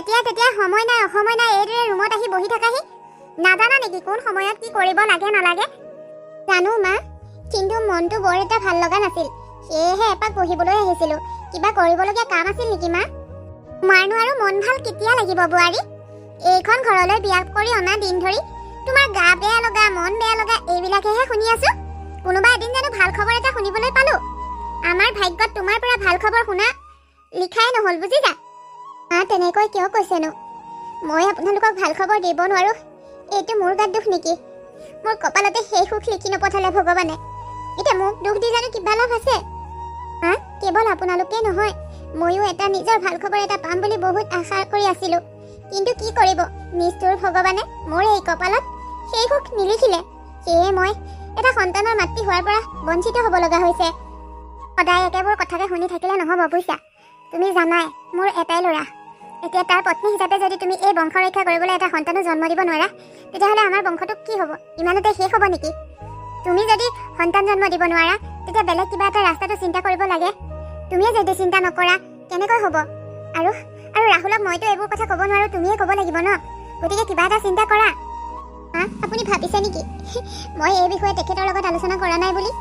যেতিয়া তেতিয়া সময় নাই অসময় নাই এইদৰে ৰুমত আহি বহি থাকাহি। নাজানা নেকি কোন সময়ত কি কৰিব লাগে নালাগে? জানো মা, কিন্তু মনটো বৰ এটা ভাল লগা নাছিল। সেয়েহে এপাক বহিবলৈ আহিছিলোঁ। কিবা কৰিবলগীয়া কাম আছিল নেকি মা? তোমাৰনো আৰু মন ভাল কেতিয়া লাগিব বোৱাৰী? এইখন ঘৰলৈ বিয়া কৰি অনা দিন ধৰি তোমাৰ গা বেয়া লগা, মন বেয়া লগা এইবিলাকেহে শুনি আছো। কোনোবা এদিন জানো ভাল খবৰ এটা শুনিবলৈ পালো? আমাৰ ভাগ্যত তোমাৰ পৰা ভাল খবৰ শুনা লিখাই নহল, বুজিছা? তেনেকৈ কিয় কৈছেনো? মই আপোনালোকক ভাল খবৰ দিব নোৱাৰো, এইটো মোৰ গাত দুখ নেকি? মোৰ কপালতে সেই সুখ লিখি নপঠালে ভগৱানে। এতিয়া মোক দুখ দি জানো কিবা লাভ আছে? কেৱল আপোনালোকেই নহয়, ময়ো এটা নিজৰ ভাল খবৰ এটা পাম বুলি বহুত আশা কৰি আছিলো। কিন্তু কি কৰিব, নিষ্ঠুৰ ভগৱানে মোৰ এই কপালত সেই সুখ নিলিখিলে। সেয়ে মই এটা সন্তানৰ মাতৃ হোৱাৰ পৰা বঞ্চিত হ'ব লগা হৈছে। সদায় একেবোৰ কথাকে শুনি থাকিলে নহ'ব, বুজিছা? তুমি জানাই মোৰ এটাই ল'ৰা। এতিয়া তাৰ পত্নী হিচাপে যদি তুমি এই বংশ ৰক্ষা কৰিবলৈ এটা সন্তানো জন্ম দিব নোৱাৰা, তেতিয়াহ'লে আমাৰ বংশটো কি হ'ব? ইমানতে শেষ হ'ব নেকি? তুমি যদি সন্তান জন্ম দিব নোৱাৰা, তেতিয়া বেলেগ কিবা এটা ৰাস্তাটো চিন্তা কৰিব লাগে। তুমিয়ে যদি চিন্তা নকৰা কেনেকৈ হ'ব? আৰু ৰাহুলক মইতো এইবোৰ কথা ক'ব নোৱাৰো, তুমিয়ে ক'ব লাগিব ন। গতিকে কিবা এটা চিন্তা কৰা। আপুনি ভাবিছে নেকি মই এই বিষয়ে তেখেতৰ লগত আলোচনা কৰা নাই বুলি?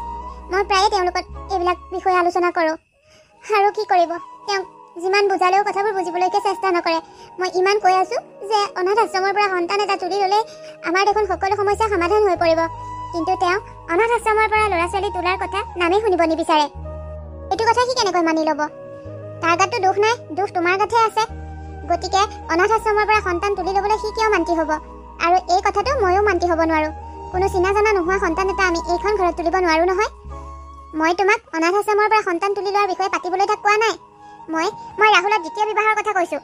মই প্ৰায়ে তেওঁৰ লগত এইবিলাক বিষয়ে আলোচনা কৰোঁ। আৰু কি কৰিব, তেওঁক যিমান বুজালেও কথাবোৰ বুজিবলৈকে চেষ্টা নকৰে। মই ইমান কৈ আছোঁ যে অনাথ আশ্ৰমৰ পৰা সন্তান এটা তুলি ল'লে আমাৰ দেখোন সকলো সমস্যা সমাধান হৈ পৰিব। কিন্তু তেওঁ অনাথ আশ্ৰমৰ পৰা ল'ৰা ছোৱালী তোলাৰ কথা নামেই শুনিব নিবিচাৰে। এইটো কথা সি কেনেকৈ মানি ল'ব? তাৰ গাততো দোষ নাই, দোষ তোমাৰ গাতহে আছে। গতিকে অনাথ আশ্ৰমৰ পৰা সন্তান তুলি ল'বলৈ সি কিয় মান্তি হ'ব? আৰু এই কথাটো ময়ো মান্তি হ'ব নোৱাৰোঁ। কোনো চিনা জনা নোহোৱা সন্তান এটা আমি এইখন ঘৰত তুলিব নোৱাৰোঁ নহয়। মই তোমাক অনাথ আশ্ৰমৰ পৰা সন্তান তুলি লোৱাৰ বিষয়ে পাতিবলৈ তাক কোৱা নাই। মই ৰাহুলৰ দ্বিতীয় বিবাহৰ কথা কৈছোঁ।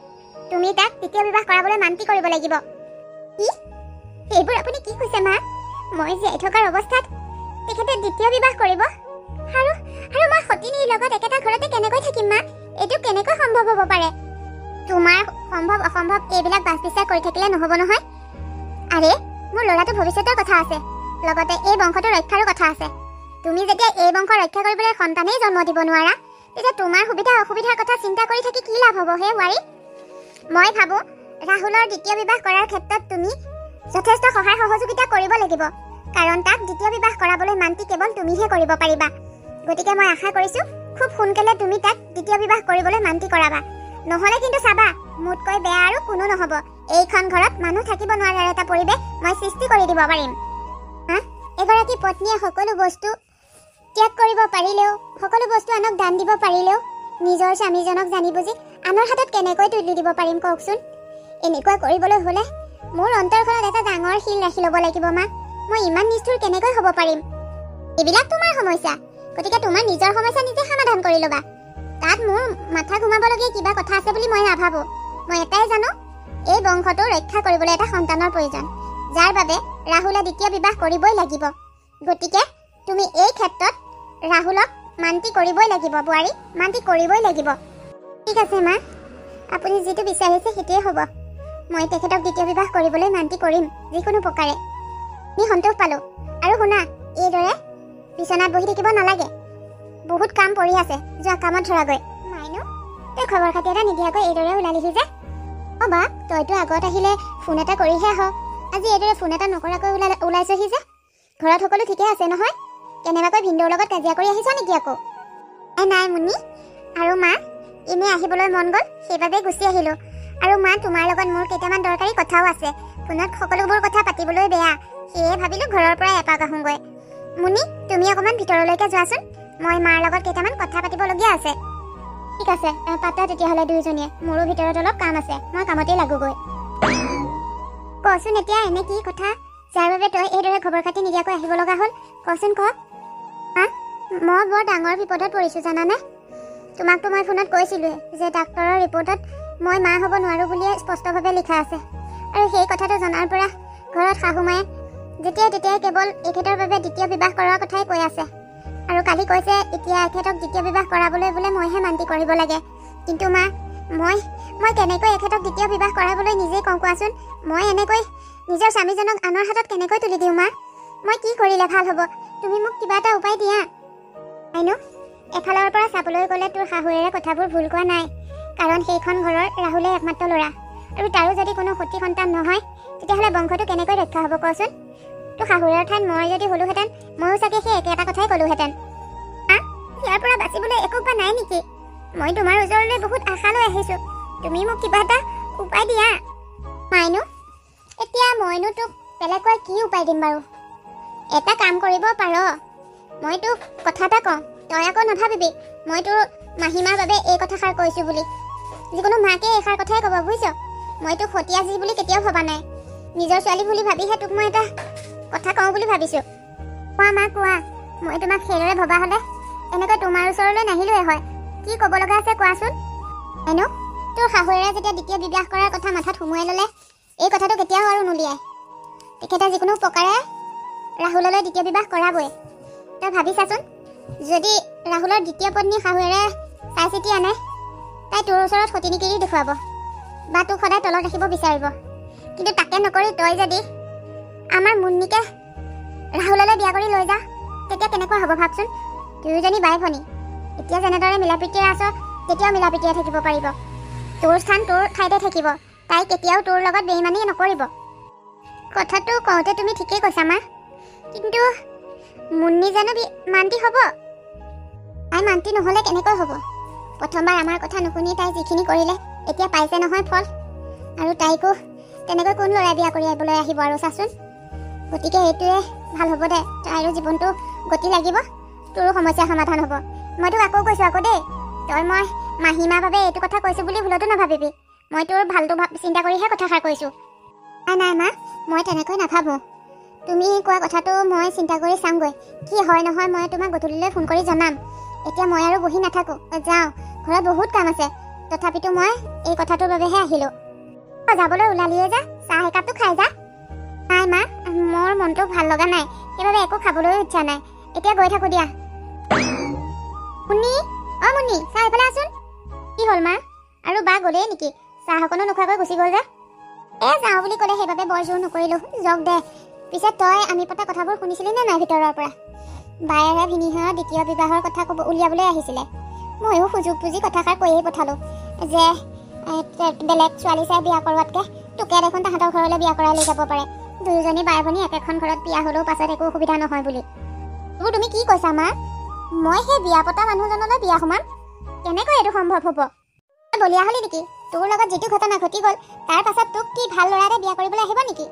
তুমি তাক তৃতীয় বিবাহ কৰাবলৈ মান্তি কৰিব লাগিব। কি? এইবোৰ আপুনি কি কৈছে মা? মই জীয়াই থকাৰ অৱস্থাত তেখেতে দ্বিতীয় বিবাহ কৰিব? আৰু মই সতিনীৰ লগত একেটা ঘৰতে কেনেকৈ থাকিম মা? এইটো কেনেকৈ সম্ভৱ হ'ব পাৰে? তোমাৰ সম্ভৱ অসম্ভৱ এইবিলাক বাছ বিচাৰ কৰি থাকিলে নহ'ব নহয়। আৰে মোৰ ল'ৰাটো ভৱিষ্যতৰ কথা আছে, লগতে এই বংশটো ৰক্ষাৰো কথা আছে। তুমি যেতিয়া এই বংশ ৰক্ষা কৰিবলৈ সন্তানেই জন্ম দিব নোৱাৰা, তেতিয়া তোমাৰ সুবিধা অসুবিধাৰ কথা চিন্তা কৰি থাকি কি লাভ হ'ব হে বোৱাৰী? মই ভাবোঁ ৰাহুলৰ দ্বিতীয় বিবাহ কৰাৰ ক্ষেত্ৰত তুমি যথেষ্ট সহায় সহযোগিতা কৰিব লাগিব। কাৰণ তাক দ্বিতীয় বিবাহ কৰাবলৈ মান্তি কেৱল তুমিহে কৰিব পাৰিবা। গতিকে মই আশা কৰিছোঁ খুব সোনকালে তুমি তাক দ্বিতীয় বিবাহ কৰিবলৈ মান্তি কৰাবা। নহ'লে কিন্তু চাবা, মোতকৈ বেয়া আৰু কোনো নহ'ব। এইখন ঘৰত মানুহ থাকিব নোৱাৰাৰ এটা পৰিৱেশ মই সৃষ্টি কৰি দিব পাৰিম। এগৰাকী পত্নীয়ে সকলো বস্তু ত্যাগ কৰিব পাৰিলেও, সকলো বস্তু আনক দান দিব পাৰিলেও, নিজৰ স্বামীজনক জানি বুজি আনৰ হাতত কেনেকৈ তুলি দিব পাৰিম কওকচোন? এনেকুৱা কৰিবলৈ হ'লে মোৰ অন্তৰখনত এটা ডাঙৰ শিল ৰাখি ল'ব লাগিব মা। মই ইমান নিষ্ঠুৰ কেনেকৈ হ'ব পাৰিম? এইবিলাক তোমাৰ সমস্যা, গতিকে তোমাৰ নিজৰ সমস্যা নিজে সমাধান কৰি ল'বা। তাত মোৰ মাথা ঘুমাবলগীয়া কিবা কথা আছে বুলি মই নাভাবোঁ। মই এটাই জানো, এই বংশটো ৰক্ষা কৰিবলৈ এটা সন্তানৰ প্ৰয়োজন, যাৰ বাবে ৰাহুলে দ্বিতীয় বিবাহ কৰিবই লাগিব। গতিকে তুমি এই ক্ষেত্ৰত ৰাহুলক মান্তি কৰিবই লাগিব বোৱাৰী, মান্তি কৰিবই লাগিব। ঠিক আছে মা, আপুনি যিটো বিচাৰিছে সেইটোৱে হ'ব। মই তেখেতক দ্বিতীয় বিবাহ কৰিবলৈ মান্তি কৰিম যিকোনো প্ৰকাৰে। আমি সন্তোষ পালোঁ। আৰু শুনা, এইদৰে বিচনাত বহি থাকিব নালাগে। বহুত কাম পৰি আছে, যোৱা কামত ধৰাগৈ। মাইনু, তই খবৰ খাতি এটা নিদিয়াকৈ এইদৰে ওলালিহি যে? বা তইতো আগত আহিলে ফোন এটা কৰিহে আহ। আজি এইদৰে ফোন এটা নকৰাকৈ ওলাইছহি যে? ঘৰত সকলো ঠিকে আছে নহয়? কেনেবাকৈ ভিনদেউৰ লগত কাজিয়া কৰি আহিছ নেকি আকৌ? নাই মুনি। আৰু মা, এনেই আহিবলৈ মন গ'ল, সেইবাবে গুচি আহিলোঁ। আৰু মা, তোমাৰ লগত মোৰ কেইটামান দৰকাৰী কথাও আছে। ফোনত সকলোবোৰ কথা পাতিবলৈ বেয়া, সেয়ে ভাবিলোঁ ঘৰৰ পৰাই এপাক আহোঁগৈ। মুনি, তুমি অকণমান ভিতৰলৈকে যোৱাচোন, মই মাৰ লগত কেইটামান কথা পাতিবলগীয়া আছে। ঠিক আছে, পাতা তেতিয়াহ'লে দুয়োজনীয়ে। মোৰো ভিতৰত অলপ কাম আছে, মই কামতেই লাগোগৈ। কচোন এতিয়া এনে কি কথা, যাৰ বাবে তই এইদৰে খবৰ খাতি নিদিয়াকৈ আহিব লগা হ'ল? কচোন ক। মই বৰ ডাঙৰ বিপদত পৰিছোঁ জানানে? তোমাকতো মই ফোনত কৈছিলোঁৱে যে ডাক্তৰৰ ৰিপৰ্টত মই মা হ'ব নোৱাৰোঁ বুলিয়ে স্পষ্টভাৱে লিখা আছে। আৰু সেই কথাটো জনাৰ পৰা ঘৰত শাহুমায়ে যেতিয়াই তেতিয়াই কেৱল এখেতৰ বাবে দ্বিতীয় বিবাহ কৰাৰ কথাই কৈ আছে। আৰু কালি কৈছে এতিয়া এখেতক দ্বিতীয় বিবাহ কৰাবলৈ বোলে মইহে মান্তি কৰিব লাগে। কিন্তু মা, মই কেনেকৈ এখেতক দ্বিতীয় বিবাহ কৰাবলৈ নিজেই কওঁ কোৱাচোন? মই এনেকৈ নিজৰ স্বামীজনক আনৰ হাতত কেনেকৈ তুলি দিওঁ মা? মই কি কৰিলে ভাল হ'ব? তুমি মোক কিবা এটা উপায় দিয়া। আইনো, এফালৰ পৰা চাবলৈ গ'লে তোৰ শাহুৱেৰে কথাবোৰ ভুল কোৱা নাই, কাৰণ সেইখন ঘৰৰ ৰাহুলে একমাত্ৰ ল'ৰা। আৰু তাৰো যদি কোনো সতি সন্তান নহয় তেতিয়াহ'লে বংশটো কেনেকৈ ৰক্ষা হ'ব কচোন। তো শাহুৰৰ ঠাইত মই যদি হ'লোহেঁতেন ময়ো চাগে সেই একেটা কথাই ক'লোহেঁতেন। ইয়াৰ পৰা বাচিবলৈ একো উপায় নাই নেকি? মই তোমাৰ ওচৰলৈ বহুত আশা লৈ আহিছোঁ, তুমি মোক কিবা এটা উপায় দিয়া। মাইনু, এতিয়া মইনো তোক বেলেগকৈ কি উপায় দিম বাৰু? এটা কাম কৰিব পাৰ, মই তোক কথা এটা কওঁ, তই আকৌ নাভাবিবি মই তোৰ মাহীমাৰ বাবে এই কথাষাৰ কৈছোঁ বুলি। যিকোনো মাকে এইষাৰ কথাই ক'ব বুজিছ। মই তোক সতি আজি বুলি কেতিয়াও ভবা নাই, নিজৰ ছোৱালী বুলি ভাবিহে তোক মই এটা কথা কওঁ বুলি ভাবিছোঁ। কোৱা মা কোৱা, মই তোমাক সেইদৰে ভবা হ'লে এনেকৈ তোমাৰ ওচৰলৈ নাহিলোৱে হয়। কি ক'ব লগা আছে কোৱাচোন। হেনো তোৰ শাহুৱেৰে যেতিয়া দ্বিতীয় বিবাহ কৰাৰ কথা মাথাত সোমোৱাই ল'লে, এই কথাটো কেতিয়াও আৰু নুলিয়াই। তেখেতে যিকোনো প্ৰকাৰে ৰাহুললৈ দ্বিতীয় বিবাহ কৰাবই। তই ভাবি চাচোন, যদি ৰাহুলৰ দ্বিতীয় পত্নী শাহুৱেৰে চাই চিতি আনে, তাই তোৰ ওচৰত সতিনীকিৰি দেখুৱাব বা তোক সদায় তলত ৰাখিব বিচাৰিব। কিন্তু তাকে নকৰি তই যদি আমাৰ মুন্নিকে ৰাহুললৈ বিয়া কৰি লৈ যা, তেতিয়া কেনেকুৱা হ'ব ভাবচোন। দুয়োজনী বাই ভনী এতিয়া যেনেদৰে মিলাপ্ৰীতিৰে আছ, তেতিয়াও মিলাপ্ৰীতিৰে থাকিব পাৰিব। তোৰ স্থান তোৰ ঠাইতে থাকিব, তাই কেতিয়াও তোৰ লগত বেইমানি নকৰিব। কথাটো কওঁতে তুমি ঠিকেই কৈছা মা, কিন্তু মুন্নি জানো মান্তি হ'ব? তাই মান্তি নহ'লে কেনেকৈ হ'ব? প্ৰথমবাৰ আমাৰ কথা নুশুনি তাই যিখিনি কৰিলে, এতিয়া পাইছে নহয় ফল। আৰু তাইকো তেনেকৈ কোন ল'ৰাই বিয়া কৰি আহিব আৰু চাচোন। গতিকে এইটোৱে ভাল হ'ব দে, তাইৰো জীৱনটো গতি লাগিব, তোৰো সমস্যা সমাধান হ'ব। মই তোক আকৌ কৈছোঁ আকৌ দেই, তই মই মাহীমাৰ বাবে এইটো কথা কৈছোঁ বুলি ভুলতো নাভাবিবি। মই তোৰ ভালটো চিন্তা কৰিহে কথাষাৰ কৈছোঁ। নাই মা, মই তেনেকৈ নাভাবোঁ। তুমি কোৱা কথাটো মই চিন্তা কৰি চামগৈ, কি হয় নহয় মই তোমাক গধূলিলৈ ফোন কৰি জনাম। এতিয়া মই আৰু বহি নাথাকোঁ, যাওঁ, ঘৰত বহুত কাম আছে। তথাপিতো মই এই কথাটোৰ বাবেহে আহিলোঁ। যাবলৈ ওলালিয়ে যা, চাহ একাপটো খাই যা। নাই মা, মোৰ মনটো ভাল লগা নাই, সেইবাবে একো খাবলৈও ইচ্ছা নাই। এতিয়া গৈ থাকোঁ দিয়া। মুন্নি, অ' মুন্নি, চাহ এইফালে আছোন। কি হ'ল মা, আৰু বা গ'লেই নেকি? চাহ অকণো নোখোৱাকৈ গুচি গ'ল যে? যাওঁ বুলি ক'লে সেইবাবে বৰ জোৰ নকৰিলোঁ, যাওক দে। পিছে তই আমি পতা কথাবোৰ শুনিছিলি নে নাই ভিতৰৰ পৰা? বায়েৰে ভিনীহিৰৰ দ্বিতীয় বিবাহৰ কথা উলিয়াবলৈ আহিছিলে। ময়ো সুযোগ বুজি কথাষাৰ কৈয়ে পঠালোঁ যে বেলেগ ছোৱালী চাই বিয়া কৰোৱাতকৈ তোকে দেখোন তাহাঁতৰ ঘৰলৈ বিয়া কৰাই লৈ যাব পাৰে। দুয়োজনী বাই ভনী একেখন ঘৰত বিয়া হ'লেও পাছত একো অসুবিধা নহয় বুলি। এইবোৰ তুমি কি কৈছা মা? মই সেই বিয়া পতা মানুহজনলৈ বিয়া সোমাম? কেনেকৈ এইটো সম্ভৱ হ'ব? বলিয়া হ'লি নেকি? তোৰ লগত যিটো ঘটনা ঘটি গ'ল, তাৰ পাছত তোক কি ভাল ল'ৰা এটা বিয়া কৰিবলৈ আহিব নেকি?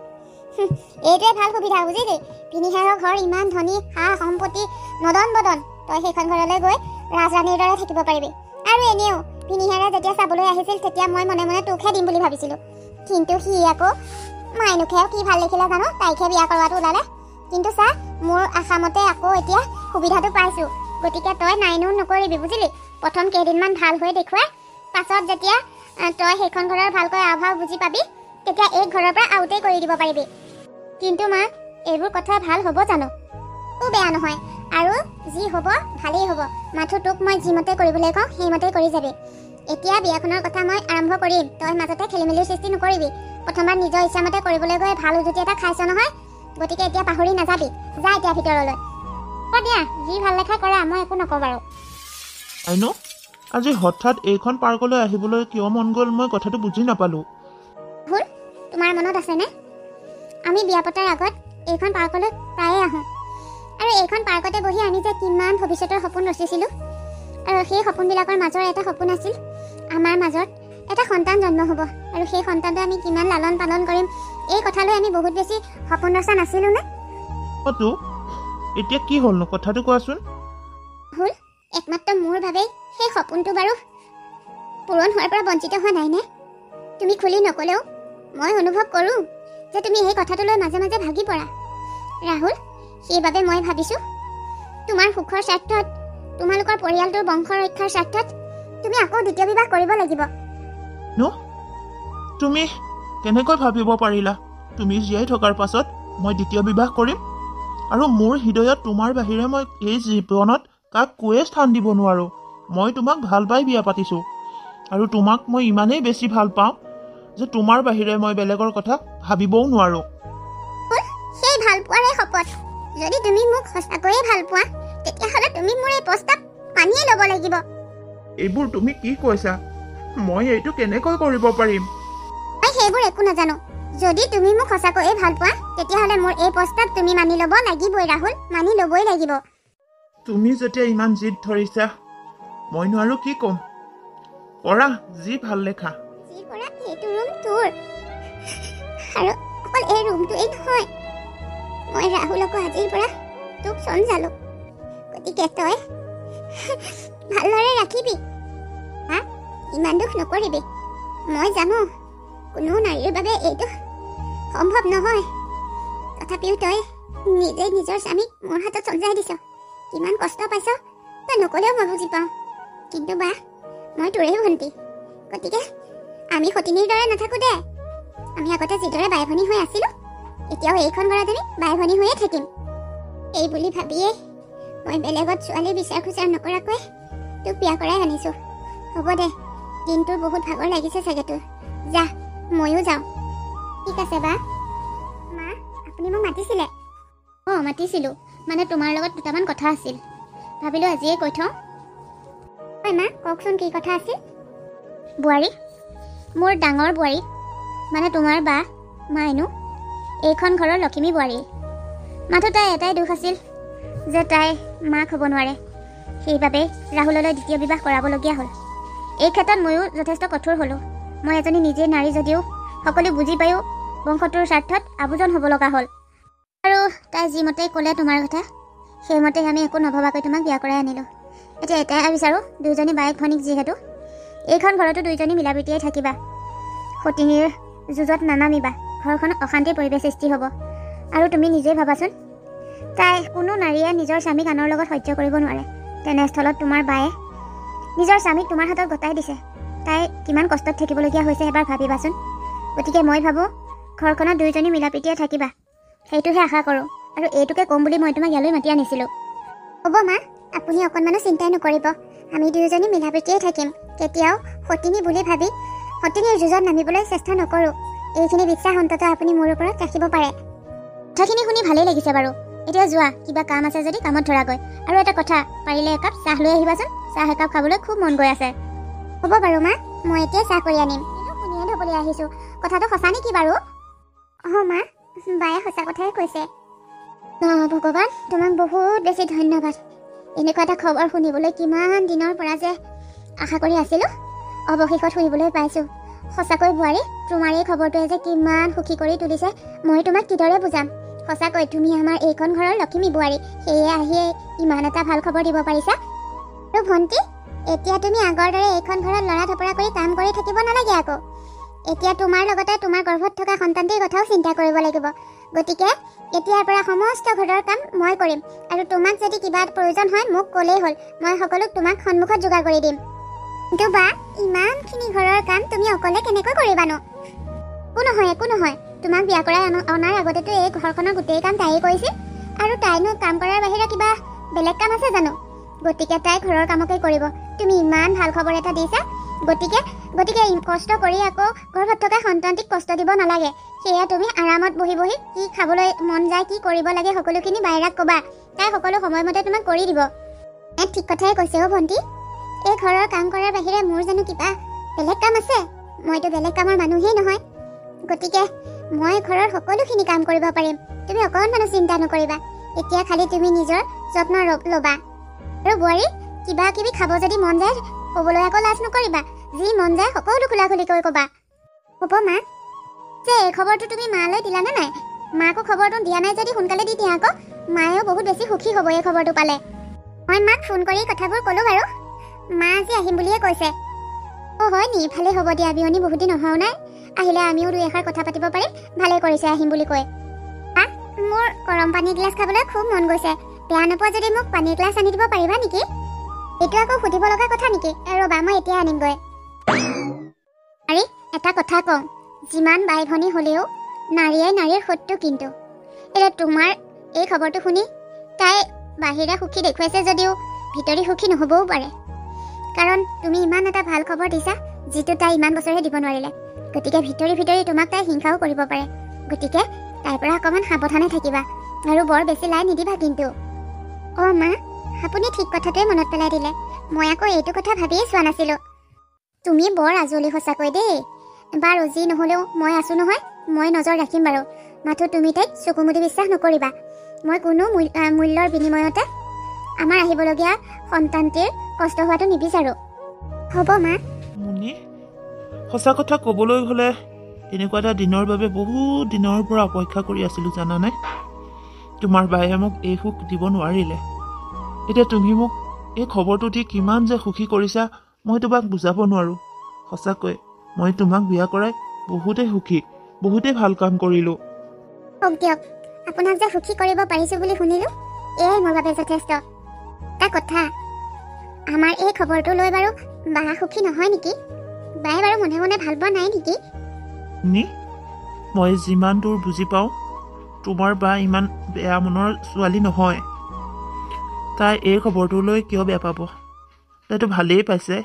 এইটোৱে ভাল সুবিধা বুজিলি। ভিনীহিৰৰ ঘৰ ইমান ধনী, সা সম্পত্তি নদন বদন, তই সেইখন ঘৰলৈ গৈ ৰাজৰাণীৰ দৰে থাকিব পাৰিবি। আৰু এনেও ভিনীহিৰে যেতিয়া চাবলৈ আহিছিল, তেতিয়া মই মনে মনে তোকহে দিম বুলি ভাবিছিলোঁ। কিন্তু সি আকৌ মাইনুখে কি ভাল দেখিলে জানো, তাইকহে বিয়া কৰোৱাটো ওলালে। কিন্তু চা, মোৰ আশামতে আকৌ এতিয়া সুবিধাটো পাইছোঁ। গতিকে তই নাইনো নকৰিবি বুজিলি। প্ৰথম কেইদিনমান ভাল হৈ দেখুৱাই, পাছত যেতিয়া তই সেইখন ঘৰৰ ভালকৈ আভাৱ বুজি পাবি, তেতিয়া এই ঘৰৰ পৰা আউটেই কৰি দিব পাৰিবি। কিন্তু মা, এইবোৰ কথা ভাল হ'ব জানো? একো বেয়া নহয়, আৰু যি হ'ব ভালেই হ'ব। মাথো তোক মই যিমতে কৰিবলৈ কওঁ সেইমতেই কৰি যাবি। এতিয়া বিয়াখনৰ কথা মই আৰম্ভ কৰিম, তই মাজতে খেলি মেলিৰ সৃষ্টি নকৰিবি। প্ৰথমবাৰ নিজৰ ইচ্ছামতে কৰিবলৈ গৈ ভাল উজুতি এটা খাইছ নহয়, গতিকে এতিয়া পাহৰি নাযাবি। যা এতিয়া ভিতৰলৈ। দিয়া, যি ভাল লেখা কৰা, মই একো নকওঁ বাৰু। আইনো, আজি হঠাৎ এইখন পাৰ্কলৈ আহিবলৈ কিয় মন গ'ল মই কথাটো বুজি নাপালোঁ। ভুল, তোমাৰ মনত আছেনে? আমি বিয়া পতাৰ আগত এইখন পাৰ্কলৈ প্ৰায়ে আহোঁ, আৰু এইখন পাৰ্কতে বহি আমি যে কিমান ভৱিষ্যতৰ সপোন ৰচিছিলোঁ। আৰু সেই সপোনবিলাকৰ মাজৰ এটা সপোন আছিল, আমাৰ মাজত এটা সন্তান জন্ম হ'ব, আৰু সেই সন্তানটো আমি কিমান লালন পালন কৰিম, এই কথালৈ আমি বহুত বেছি সপোন ৰচা নাছিলোঁ নে? এতিয়া কি হ'লনো কথাটো কোৱাচোন। ভুল, একমাত্ৰ মোৰ বাবেই সেই সপোনটো বাৰু পূৰণ হোৱাৰ পৰা বঞ্চিত হোৱা নাইনে? তুমি খুলি নক'লেও মই অনুভৱ কৰোঁ যে তুমি এই কথাটোলৈ মাজে মাজে ভাগি পৰা। ৰাহুল, সেইবাবে মই ভাবিছোঁ তোমাৰ সুখৰ স্বাৰ্থত, তোমালোকৰ পৰিয়ালটোৰ বংশ ৰক্ষাৰ স্বাৰ্থত তুমি আকৌ দ্বিতীয় বিবাহ কৰিব লাগিব। তুমি কেনেকৈ ভাবিব পাৰিলা তুমি জীয়াই থকাৰ পাছত মই দ্বিতীয় বিবাহ কৰিম? আৰু মোৰ হৃদয়ত তোমাৰ বাহিৰে মই এই জীৱনত কাকোৱে স্থান দিব নোৱাৰোঁ। মই তোমাক ভাল পাই বিয়া পাতিছোঁ, আৰু তোমাক মই ইমানেই বেছি ভাল পাওঁ যে তোমাৰ বাহিৰে মই বেলেগৰ কথা ভাবিবও নোৱাৰোঁ। সেই ভাল পোৱাৰে শপত, যদি তুমি মোক সঁচাকৈয়ে ভাল পোৱা, তেতিয়াহ'লে তুমি মোৰ এই প্ৰস্তাৱ মানিয়ে ল'ব লাগিব। এইবোৰ তুমি কি কৈছা? মই এইটো কেনেকৈ কৰিব পাৰিম? মই এইবোৰ একো নাজানো। যদি তুমি মোক সঁচাকৈয়ে ভাল পোৱা তেতিয়াহ'লে মোৰ এই প্ৰস্তাৱ তুমি মানি ল'ব লাগিবই ৰাহুল, মানি ল'বই লাগিব। তুমি যেতিয়া ইমান জিদ ধৰিছা মইনো আৰু কি ক'ম। কৰা যি ভাল লেখা। যি কৰা এইটো ৰুম তোৰ, আৰু অকল এই ৰুমটোৱেই নহয়, মই ৰাহুলকো আজিৰ পৰা তোক চঞ্জালো। গতিকে তই ভালদৰে ৰাখিবি হা, ইমান দুখ নকৰিবি। মই জানো কোনো নাৰীৰ বাবে এইটো সম্ভৱ নহয়, তথাপিও তই নিজে নিজৰ স্বামীক মোৰ হাতত চঞ্জাই দিছ। কিমান কষ্ট পাইছ তই নকলেও মই বুজি পাওঁ। কিন্তু বা মই তোৰেই ভণ্টি, গতিকে আমি সতিনীৰ দৰে নাথাকো দে। আমি আগতে যিদৰে বাই ভনী হৈ আছিলো এতিয়াও এইখন ঘৰত আমি বাই ভনী হৈয়ে থাকিম। এই বুলি ভাবিয়েই মই বেলেগত ছোৱালী বিচাৰ খোচাৰ নকৰাকৈ তোক বিয়া কৰাই আনিছো। হ'ব দে, দিনটোৰ বহুত ভাগৰ লাগিছে চাগে তোৰ, যা ময়ো যাওঁ। ঠিক আছে বা। মা আপুনি মোক মাতিছিলে? অঁ মাতিছিলোঁ, মানে তোমাৰ লগত দুটামান কথা আছিল, ভাবিলোঁ আজিয়ে কৈ থওঁ। হয় মা কওকচোন কি কথা আছিল? বোৱাৰী, মোৰ ডাঙৰ বোৱাৰী, মানে তোমাৰ বা মাইনু, এইখন ঘৰৰ লখিমী বোৱাৰী। মাথো তাই এটাই দুখ আছিল যে তাই মাক হ'ব নোৱাৰে, সেইবাবে ৰাহুললৈ দ্বিতীয় বিবাহ কৰাবলগীয়া হ'ল। এই ক্ষেত্ৰত ময়ো যথেষ্ট কঠোৰ হ'লোঁ। মই এজনী নিজে নাৰী যদিও সকলো বুজি পায়ো বংশটোৰ স্বাৰ্থত আবুজন হ'ব লগা হ'ল। আৰু তাই যিমতে ক'লে তোমাৰ কথা, সেইমতে আমি একো নভবাকৈ তোমাক বিয়া কৰাই আনিলোঁ। এতিয়া এটাই বিচাৰোঁ, দুয়োজনী বায়েক ভনীক যিহেতু এইখন ঘৰতো দুয়োজনী মিলাপ্ৰীতিয়ে থাকিবা, সতিনীৰ যুঁজত নানামিবা, ঘৰখনত অশান্তিৰ পৰিৱেশ সৃষ্টি হ'ব। আৰু তুমি নিজেই ভাবাচোন, তাই কোনো নাৰীয়ে নিজৰ স্বামীক আনৰ লগত সহ্য কৰিব নোৱাৰে, তেনেস্থলত তোমাৰ বায়ে নিজৰ স্বামীক তোমাৰ হাতত গতাই দিছে। তাই কিমান কষ্টত থাকিবলগীয়া হৈছে এবাৰ ভাবিবাচোন। গতিকে মই ভাবোঁ ঘৰখনত দুয়োজনী মিলাপ্ৰীতিয়ে থাকিবা, সেইটোহে আশা কৰোঁ। আৰু এইটোকে ক'ম বুলি মই তোমাক ইয়ালৈ মাতি আনিছিলোঁ। হ'ব মা, আপুনি অকণমানো চিন্তাই নকৰিব, আমি দুয়োজনী মিলাপ্ৰীতিয়ে থাকিম। কেতিয়াও সতিনী বুলি ভাবি সতিনীৰ যুঁজত নামিবলৈ চেষ্টা নকৰোঁ। এইখিনি বিশ্বাস অন্তত আপুনি মোৰ ওপৰত ৰাখিব পাৰে। কথাখিনি শুনি ভালেই লাগিছে বাৰু। এতিয়া যোৱা, কিবা কাম আছে যদি কামত ধৰাগৈ। আৰু এটা কথা, পাৰিলে একাপ চাহ লৈ আহিবাচোন, চাহ একাপ খাবলৈ খুব মন গৈ আছে। হ'ব বাৰু মা, মই এতিয়াই চাহ কৰি আনিম। শুনিয়ে ধবলৈ আহিছোঁ, কথাটো সঁচা নেকি বাৰু? অঁ মা, বায়ে সঁচা কথাই কৈছে। ভগৱান, তোমাক বহুত বেছি ধন্যবাদ। এনেকুৱা এটা খবৰ শুনিবলৈ কিমান দিনৰ পৰা যে আশা কৰি আছিলোঁ, অৱশেষত শুনিবলৈ পাইছোঁ। সঁচাকৈ বোৱাৰী, তোমাৰ এই খবৰটোৱে যে কিমান সুখী কৰি তুলিছে মই তোমাক কিদৰে বুজাম। সঁচাকৈ তুমি আমাৰ এইখন ঘৰৰ লখিমী বোৱাৰী, সেয়ে আহিয়ে ইমান এটা ভাল খবৰ দিব পাৰিছা। আৰু ভণ্টি, এতিয়া তুমি আগৰ দৰে এইখন ঘৰত লৰা ধপৰা কৰি কাম কৰি থাকিব নালাগে আকৌ। এতিয়া তোমাৰ লগতে তোমাৰ গৰ্ভত থকা সন্তানটিৰ কথাও চিন্তা কৰিব লাগিব। গতিকে এতিয়াৰ পৰা সমস্ত ঘৰৰ কাম মই কৰিম, আৰু তোমাক যদি কিবা প্ৰয়োজন হয় মোক ক'লেই হ'ল, মই সকলোক তোমাক সন্মুখত যোগাৰ কৰি দিম। কিন্তু বা, ইমানখিনি ঘৰৰ কাম তুমি অকলে কেনেকৈ কৰিবানো? একো নহয়, তোমাক বিয়া কৰাই অনাৰ আগতেতো এই ঘৰখনৰ গোটেই কাম তাইয়ে কৰিছিল, আৰু তাইনো কাম কৰাৰ বাহিৰে কিবা বেলেগ কাম আছে জানো? গতিকে তাই ঘৰৰ কামকে কৰিব। তুমি ইমান ভাল খবৰ এটা দিছা, গতিকে কষ্ট কৰি আকৌ ঘৰত থকা সন্তানটিক কষ্ট দিব নালাগে। সেয়া তুমি আৰামত বহি বহি কি খাবলৈ মন যায়, কি কৰিব লাগে সকলোখিনি বাইৰাক ক'বা, তাই সকলো সময়মতে তোমাক কৰি দিব। ঠিক কথাই কৈছে অ' ভণ্টি। এই ঘৰৰ কাম কৰাৰ বাহিৰে মোৰ জানো কিবা বেলেগ কাম আছে? মইতো বেলেগ কামৰ মানুহেই নহয়। গতিকে মই ঘৰৰ সকলোখিনি কাম কৰিব পাৰিম, তুমি অকণমানো চিন্তা নকৰিবা। এতিয়া খালি তুমি নিজৰ যত্ন ল'বা। আৰু বোৱাৰী, কিবা কিবি খাব যদি মন যায় ক'বলৈ আকৌ লাজ নকৰিবা, যি মন যায় সকলো খোলাখুলিকৈ ক'বা। হ'ব মা। যে এই খবৰটো তুমি মালৈ দিলানে নাই? মাকো খবৰটো দিয়া নাই যদি সোনকালে দি দিয়া আকৌ, মায়েও বহুত বেছি সুখী হ'ব এই খবৰটো পালে। মই মাক ফোন কৰি কথাবোৰ ক'লোঁ বাৰু, মা আজি আহিম বুলিয়ে কৈছে। অঁ হয় নি? ভালেই হ'ব দিয়া, বিয়নী বহুত দিন অহাও নাই, আহিলে আমিও দুই এষাৰ কথা পাতিব পাৰিম। ভালেই কৰিছে আহিম বুলি কৈ। মোৰ গৰম পানী গিলাচ খাবলৈ খুব মন গৈছে, বেয়া নোপোৱা যদি মোক পানী গিলাচ আনি দিব পাৰিবা নেকি? এইটো আকৌ সুধিব লগা কথা নেকি? ৰ'বা মই এতিয়া আনিমগৈ। আৰে এটা কথা কওঁ, যিমান বাই ভনী হ'লেও নাৰীয়ে নাৰীৰ শত্ৰু। কিন্তু এতিয়া তোমাৰ এই খবৰটো শুনি তাই বাহিৰে সুখী দেখুৱাইছে যদিও ভিতৰি সুখী নহ'বও পাৰে, কাৰণ তুমি ইমান এটা ভাল খবৰ দিছা যিটো তাই ইমান বছৰে দিব নোৱাৰিলে। গতিকে ভিতৰি তোমাক তাই হিংসাও কৰিব পাৰে। গতিকে তাইৰ পৰা অকণমান সাৱধানে থাকিবা, আৰু বৰ বেছি লাই নিদিবা কিন্তু। অঁ মা, আপুনি ঠিক কথাটোৱে মনত পেলাই দিলে, মই আকৌ এইটো কথা ভাবিয়ে চোৱা নাছিলোঁ। তুমি বৰ আজলি সঁচাকৈ দেই। বাৰু যি নহ'লেও মই আছোঁ নহয়, মই নজৰ ৰাখিম বাৰু। মাথো তুমি তাইক চকু মুদি বিশ্বাস নকৰিবা। মই কোনো মূল্যৰ বিনিময়তে আমাৰ আহিবলগীয়া সন্তানটিৰ কষ্ট হোৱাটো নিবিচাৰোঁ। হ'ব মা। মুনি, সঁচা কথা ক'বলৈ হ'লে এনেকুৱা এটা দিনৰ বাবে বহুত দিনৰ পৰা অপেক্ষা কৰি আছিলোঁ জানানে। তোমাৰ বায়ে মোক এই সুখ দিব নোৱাৰিলে। এতিয়া তুমি মোক এই খবৰটো দি কিমান যে সুখী কৰিছা মই তোমাক বুজাব নোৱাৰোঁ। সঁচাকৈ মই তোমাক বিয়া কৰাই বহুতেই সুখী, বহুতেই ভাল কাম কৰিলোঁ। হওক দিয়ক, আপোনাক যে সুখী কৰিব পাৰিছোঁ বুলি শুনিলোঁ, এয়াই মোৰ বাবে যথেষ্ট। এটা কথা, আমাৰ এই খবৰটো লৈ বাৰু বা সুখী নহয় নেকি? বায়ে বাৰু মনে মনে ভাল পোৱা নাই নেকি? মই যিমান দূৰ বুজি পাওঁ তোমাৰ বা ইমান বেয়া মনৰ ছোৱালী নহয়। তাই এই খবৰটো লৈ কিয় বেয়া পাব? তাইতো ভালেই পাইছে,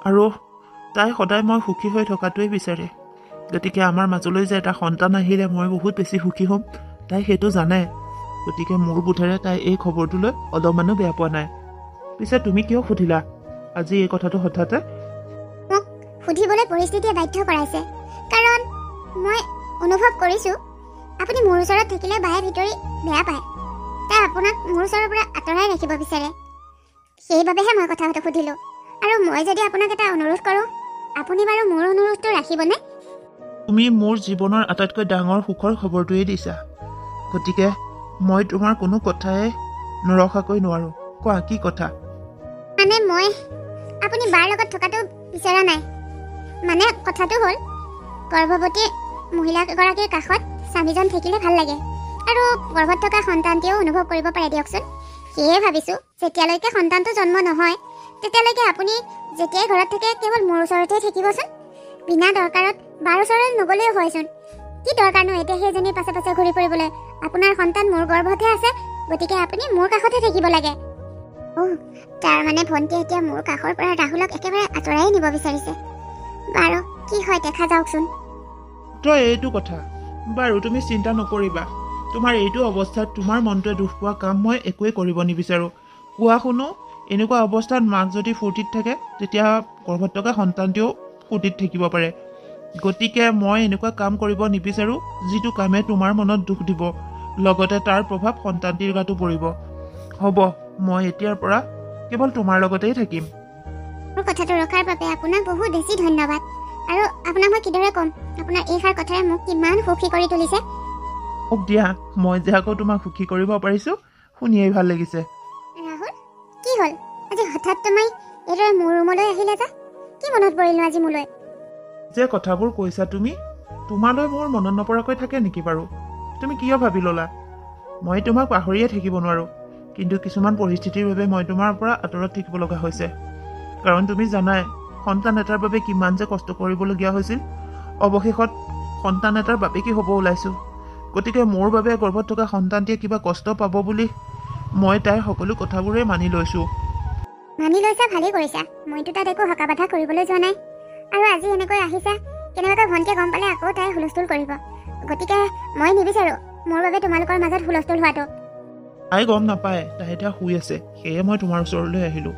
আৰু তাই সদায় মই সুখী হৈ থকাটোৱেই বিচাৰে। গতিকে আমাৰ মাজলৈ যে এটা সন্তান আহিলে মই বহুত বেছি সুখী হ'ম, তাই সেইটো জানে। গতিকে মোৰ বোধেৰে তাই এই খবৰটো লৈ অলপমানো বেয়া পোৱা নাই। পিছে তুমি কিয় সুধিলা আজি এই কথাটো হঠাতে? মোক সুধিবলৈ পৰিস্থিতিয়ে বাধ্য কৰাইছে, কাৰণ মই অনুভৱ কৰিছোঁ আপুনি মোৰ ওচৰত থাকিলে বায়ে ভিতৰি বেয়া পায়। তাই আপোনাক মোৰ ওচৰৰ পৰা আঁতৰাই ৰাখিব বিচাৰে। সেইবাবেহে মই কথাটো সুধিলোঁ। আৰু মই যদি আপোনাক এটা অনুৰোধ কৰোঁ, আপুনি বাৰু মোৰ অনুৰোধটো ৰাখিবনে? তুমি মোৰ জীৱনৰ আটাইতকৈ ডাঙৰ সুখৰ খবৰটোৱেই দিছা। গতিকে মই তোমাৰ কোনো কথাই নৰখাকৈ নোৱাৰোঁ। কোৱা, কি কথা? মানে মই আপুনি বাৰ লগত থকাটো বিচৰা নাই। মানে কথাটো হ'ল, গৰ্ভৱতী মহিলাগৰাকীৰ কাষত স্বামীজন থাকিলে ভাল লাগে, আৰু গৰ্ভত থকা সন্তানটিয়েও অনুভৱ কৰিব পাৰে দিয়কচোন। সেয়ে ভাবিছোঁ যেতিয়ালৈকে সন্তানটো জন্ম নহয় তেতিয়ালৈকে আপুনি যেতিয়াই ঘৰত থাকে কেৱল মোৰ ওচৰতেই থাকিবচোন। বিনা দৰকাৰত বাৰ ওচৰলৈ নগ'লেও হয়চোন। কি দৰকাৰনো এতিয়া সেইজনীৰ পাছে পাছে ঘূৰি ফুৰিবলৈ? আপোনাৰ সন্তান মোৰ গৰ্ভতহে আছে, গতিকে আপুনি মোৰ কাষতে থাকিব লাগে। তাৰমানে ভণ্টিয়ে এতিয়া মোৰ কাষৰ পৰা ৰাহুলক একেবাৰে আঁতৰাই নিব বিচাৰিছে। বাৰু কি হয় দেখা যাওকচোন। তই এইটো কথা বাৰু তুমি চিন্তা নকৰিবা। তোমাৰ এইটো অৱস্থাত তোমাৰ মনটোৱে দুখ পোৱা কাম মই একোৱেই কৰিব নিবিচাৰোঁ। কোৱা শুনো, এনেকুৱা অৱস্থাত মাক যদি ফূৰ্তিত থাকে তেতিয়া গৰ্ভত থকা সন্তানটিও ফূৰ্তিত থাকিব পাৰে। গতিকে মই এনেকুৱা কাম কৰিব নিবিচাৰোঁ যিটো কামে তোমাৰ মনত দুখ দিব, লগতে তাৰ প্ৰভাৱ সন্তানটিৰ গাতো পৰিব। হ'ব, মই এতিয়াৰ পৰা কেৱল তোমাৰ লগতেই থাকিম। মোৰ কথাটো ৰখাৰ বাবে আপোনাক বহুত বেছি ধন্যবাদ। আৰু আপোনাক মই কিদৰে ক'ম, আপোনাৰ এইষাৰ কথাৰে মোক কিমান সুখী কৰি তুলিছে। হওক দিয়া, মই যে আকৌ তোমাক সুখী কৰিব পাৰিছোঁ শুনিয়েই ভাল লাগিছে। ৰাহুল, কি হ'ল আজি হঠাৎ তুমি এইদৰে মোৰ ৰুমলৈ আহিলে যে? কি মনত পৰিলো আজি মোলৈ? যে কথাবোৰ কৈছা তুমি, তোমালৈ মোৰ মনত নপৰাকৈ থাকে নেকি বাৰু? তুমি কিয় ভাবি ল'লা? মই তোমাক পাহৰিয়ে থাকিব নোৱাৰোঁ, কিন্তু কিছুমান পৰিস্থিতিৰ বাবে মই তোমাৰ পৰা আঁতৰত থাকিব লগা হৈছে। কাৰণ তুমি জানাই সন্তান এটাৰ বাবে কিমান যে কষ্ট কৰিবলগীয়া হৈছিল। অৱশেষত সন্তান এটাৰ বাবে কি হ'ব ওলাইছোঁ। গতিকে মোৰ বাবে গৰ্ভত থকা সন্তানটিয়ে কিবা কষ্ট পাব বুলি মই তাইৰ সকলো কথাবোৰেই মানি লৈছোঁ। মানি লৈছা, ভালেই কৰিছা। মইতো তাত একো হকা বাধা কৰিবলৈ যোৱা নাই। আৰু আজি এনেকৈ আহিছা, কেনেবাকৈ ভণ্টিয়ে গম পালে আকৌ তাই হুলস্থুল কৰিব। গতিকে মই নিবিচাৰোঁ মোৰ বাবে তোমালোকৰ মাজত হুলস্থুল হোৱাটো। তাই গম নাপায়, তাই এতিয়া শুই আছে, সেয়ে মই তোমাৰ ওচৰলৈ আহিলোঁ।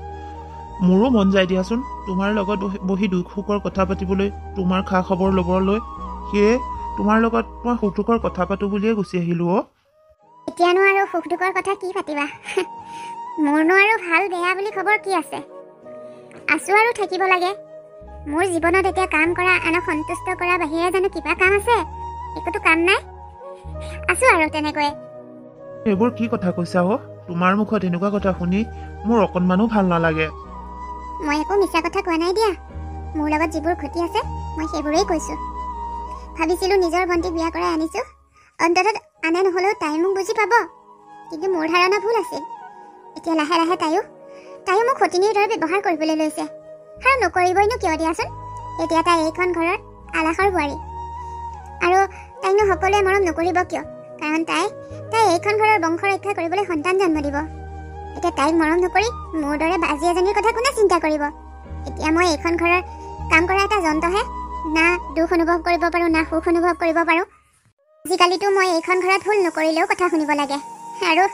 মোৰো মন যায় দিয়াচোন তোমাৰ লগত বহি দুখ সুখৰ কথা পাতিবলৈ, তোমাৰ খা খবৰ ল'বলৈ। সেয়ে তোমাৰ লগত মই সুখ দুখৰ কথা পাতোঁ বুলিয়ে গুচি আহিলোঁ। এতিয়ানো আৰু সুখ দুখৰ কথা কি পাতিবা? মোৰনো আৰু ভাল বেয়া বুলি খবৰ কি আছে? আছোঁ আৰু থাকিব লাগে। মোৰ জীৱনত এতিয়া কাম কৰা, আনক সন্তুষ্ট কৰা বাহিৰে জানো কিবা কাম আছে? একোতো কাম নাই। আছোঁ আৰু তেনেকৈয়ে। এইবোৰ কি কথা কৈছা? তোমাৰ মুখত এনেকুৱা কথা শুনি মোৰ অকণমানো ভাল নালাগে। মই একো মিছা কথা কোৱা নাই দিয়া। মোৰ লগত যিবোৰ ঘটি আছে মই সেইবোৰেই কৈছোঁ। ভাবিছিলোঁ নিজৰ ভণ্টিক বিয়া কৰাই আনিছোঁ, অন্ততঃ আনে নহ'লেও তাই মোক বুজি পাব। কিন্তু মোৰ ধাৰণা ভুল আছিল। এতিয়া লাহে লাহে তাইও মোক সতিনীৰ দৰে ব্যৱহাৰ কৰিবলৈ লৈছে। আৰু নকৰিবইনো কিয় দিয়াচোন। এতিয়া তাই এইখন ঘৰৰ আলাসৰ বোৱাৰী, আৰু তাইকনো সকলোৱে মৰম নকৰিব কিয়? কাৰণ তাই এইখন ঘৰৰ বংশ ৰক্ষা কৰিবলৈ সন্তান জন্ম দিব। এতিয়া তাইক মৰম নকৰি মোৰ দৰে বাজি এজনীৰ কথা কোনে চিন্তা কৰিব? এতিয়া মই এইখন ঘৰৰ কাম কৰা এটা যন্ত্ৰহে। না দুখ অনুভৱ কৰিব পাৰোঁ, না সুখ অনুভৱ কৰিব পাৰোঁ। আজিকালিতো মই এইখন ঘৰত ভুল নকৰিলেও কথা শুনিব লাগে, আৰু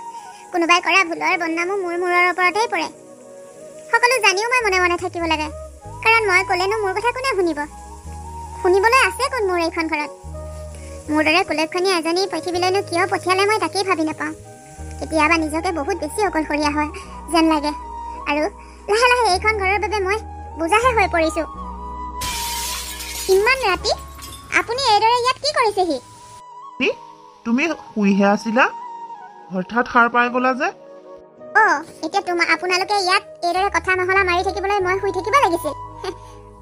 কোনোবাই কৰা ভুলৰ বদনামো মোৰ মূৰৰ ওপৰতেই পৰে। সকলো জানিও মই মনে মনে থাকিব লাগে, কাৰণ মই ক'লেনো মোৰ কথা কোনে শুনিব? শুনিবলৈ আছে কোন মোৰ এইখন ঘৰত? মোৰ দৰে কুলক্ষণীয়া এজনী পৃথিৱীলৈনো কিয় পঠিয়ালে মই তাকেই ভাবি নাপাওঁ। কেতিয়াবা নিজকে বহুত বেছি অকলশৰীয়া হয় যেন লাগে, আৰু লাহে লাহে এইখন ঘৰৰ বাবে মই বুজাহে হৈ পৰিছোঁ। ইমান ৰাতি আপুনি এইদৰে ইয়াত কি কৰিছেহি? তুমি শুইহে আছিলা, হঠাৎ সাৰ পাই গলা যে? এতিয়া আপোনালোকে ইয়াত এইদৰে কথা নহলা মাৰি থাকিবলৈ মই শুই থাকিব লাগিছিল।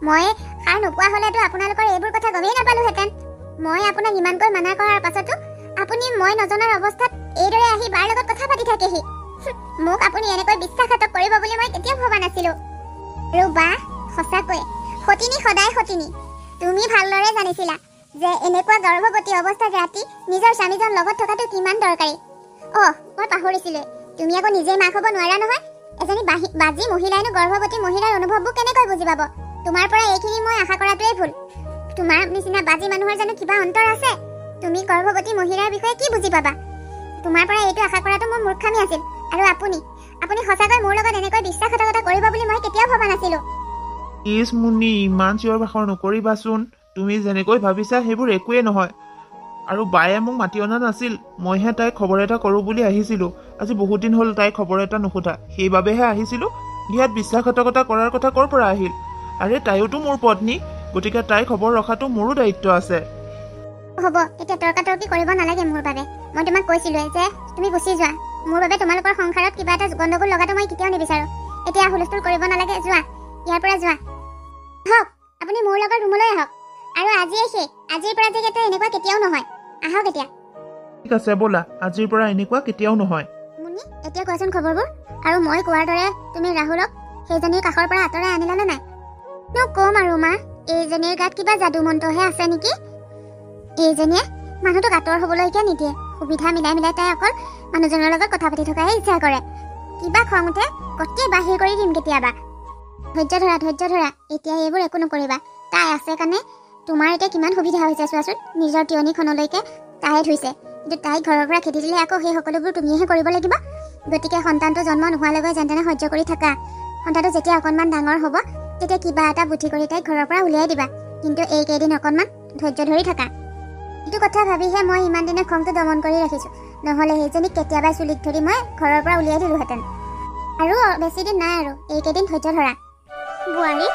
মই সাৰ নোপোৱা হলেতো আপোনালোকৰ এইবোৰ কথা গমেই নাপালোহেঁতেন। মই আপোনাক ইমানকৈ মানা কৰাৰ পাছতো আপুনি মই নজনাৰ অৱস্থাত এইদৰে আহি বাৰ লগত কথা পাতি থাকেহি। মোক আপুনি এনেকৈ বিশ্বাসঘাতক কৰিব বুলি মই কেতিয়াও ভবা নাছিলো। আৰু বা, সঁচাকৈ সতিনী সদায় সতিনী। তুমি ভালদৰে জানিছিলা যে এনেকুৱা গৰ্ভৱতী অৱস্থাত ৰাতি নিজৰ স্বামীজন লগত থকাটো কিমান দৰকাৰী। মই পাহৰিছিলোৱে, তুমি আকৌ নিজেই মাক হ'ব নোৱাৰা নহয়। এজনী বাজি মহিলাইনো গৰ্ভৱতী মহিলাৰ অনুভৱবোৰ কেনেকৈ বুজি পাব? তোমাৰ পৰা এইখিনি মই আশা কৰাটোৱেই ভুল। তোমাৰ নিচিনা বাজি মানুহৰ জানো কিবা অন্তৰ আছে? তুমি গৰ্ভৱতী মহিলাৰ বিষয়ে কি বুজি পাবা? তোমাৰ পৰা এইটো আশা কৰাটো মোৰ মূৰ্খামি আছিল। আৰু আপুনি সঁচাকৈ মোৰ লগত এনেকৈ বিশ্বাসঘাতকতা কৰিব বুলি মই কেতিয়াও ভবা নাছিলো। মুন্নি, ইমান চিঞৰ বাখৰ নকৰিবাচোন। তুমি যেনেকৈ ভাবিছা সেইবোৰ একোৱেই নহয়। আৰু বায়ে মোক মাতি অনা নাছিল, মইহে তাইক খবৰ এটা কৰোঁ বুলি আহিছিলোঁ। আজি বহুত দিন হ'ল তাইক খবৰ এটা নুসুধা, সেইবাবেহে আহিছিলোঁ। ইয়াত বিশ্বাসঘাতকতা কৰাৰ কথা ক'ৰ পৰা আহিল? আৰে তাইওতো মোৰ পত্নী, গতিকে তাইৰ খবৰ ৰখাটো মোৰো দায়িত্ব আছে। হ'ব, এতিয়া তৰ্কাতৰ্কি কৰিব নালাগে মোৰ বাবে। মই তোমাক কৈছিলোৱে যে তুমি গুচি যোৱা। মোৰ বাবে তোমালোকৰ সংসাৰত কিবা এটা গণ্ডগোল লগাটো মই কেতিয়াও নিবিচাৰোঁ। এতিয়া হুলস্থুল কৰিব নালাগে, যোৱা, ইয়াৰ পৰা যোৱা। হওক, আপুনি মোৰ লগত ৰুমলৈ আহক। আৰু আজিৰ পৰা যে এনেকুৱা কেতিয়াও নহয়। আহক এতিয়া। ঠিক আছে ব'লা, আজিৰ পৰা এনেকুৱা কেতিয়াও নহয়। মুন্নি, এতিয়া কোৱাচোন খবৰবোৰ। আৰু মই কোৱাৰ দৰে তুমি ৰাহুলক সেইজনীৰ কাষৰ পৰা আঁতৰাই আনিলানে নাই? ক'ম আৰু মা, এইজনীৰ গাত কিবা যাদু মন্ত্ৰহে আছে নেকি। এইজনীয়ে মানুহটোক আঁতৰ হ'বলৈকে নিদিয়ে। সুবিধা মিলাই তাই অকল মানুহজনৰ লগত কথা পাতি থকাহে ইচ্ছা কৰে। কিবা খং উঠে গোটেই বাহিৰ কৰি দিম কেতিয়াবা। ধৈৰ্য ধৰা, এতিয়া এইবোৰ একো নকৰিবা। তাই আছে কাৰণে তোমাৰ এতিয়া কিমান সুবিধা হৈছে চোৱাচোন। নিজৰ তিয়নীখনলৈকে তাইহে ধুইছে, কিন্তু তাইক ঘৰৰ পৰা খেদি দিলে আকৌ সেই সকলোবোৰ তুমিহে কৰিব লাগিব। গতিকে সন্তানটো জন্ম নোহোৱালৈকে যেন তেনে সহ্য কৰি থাকা। সন্তানটো যেতিয়া অকণমান ডাঙৰ হ'ব তেতিয়া কিবা এটা বুদ্ধি কৰি তাইক ঘৰৰ পৰা উলিয়াই দিবা। কিন্তু এইকেইদিন অকণমান ধৈৰ্য ধৰি থাকা। এইটো কথা ভাবিহে মই ইমান দিনে খংটো দমন কৰি ৰাখিছোঁ। নহ'লে সেইজনীক কেতিয়াবাই চুলিত ধৰি মই ঘৰৰ পৰা উলিয়াই দিলোহেঁতেন। আৰু বেছি দিন নাই, আৰু এইকেইদিন ধৈৰ্য ধৰা। বোৱাৰী,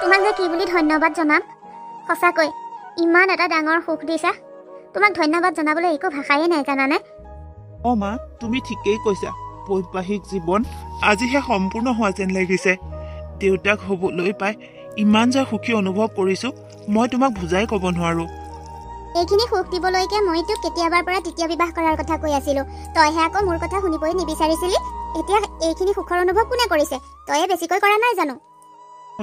তোমাক যে কি বুলি ধন্যবাদ জনাম। সঁচাকৈ ইমান এটা ডাঙৰ সুখ দিছা। তোমাক ধন্যবাদ জনাবলৈ একো ভাষাই নাই, জানানে? মা, তুমি ঠিকেই কৈছা। বৈবাহিক জীৱন আজিহে সম্পূৰ্ণ হোৱা যেন লাগিছে। দেউতাক হ'বলৈ পাই ইমান যে সুখী অনুভৱ কৰিছোঁ, মই তোমাক বুজাই ক'ব নোৱাৰোঁ। এইখিনি সুখ দিবলৈকে মই তোক কেতিয়াবাৰ পৰা তৃতীয় বিবাহ কৰাৰ কথা কৈ আছিলোঁ। তইহে আকৌ মোৰ কথা শুনিবই নিবিচাৰিছিলি। এতিয়া এইখিনি সুখৰ অনুভৱ কোনে কৰিছে? তইয়ে বেছিকৈ কৰা নাই জানো?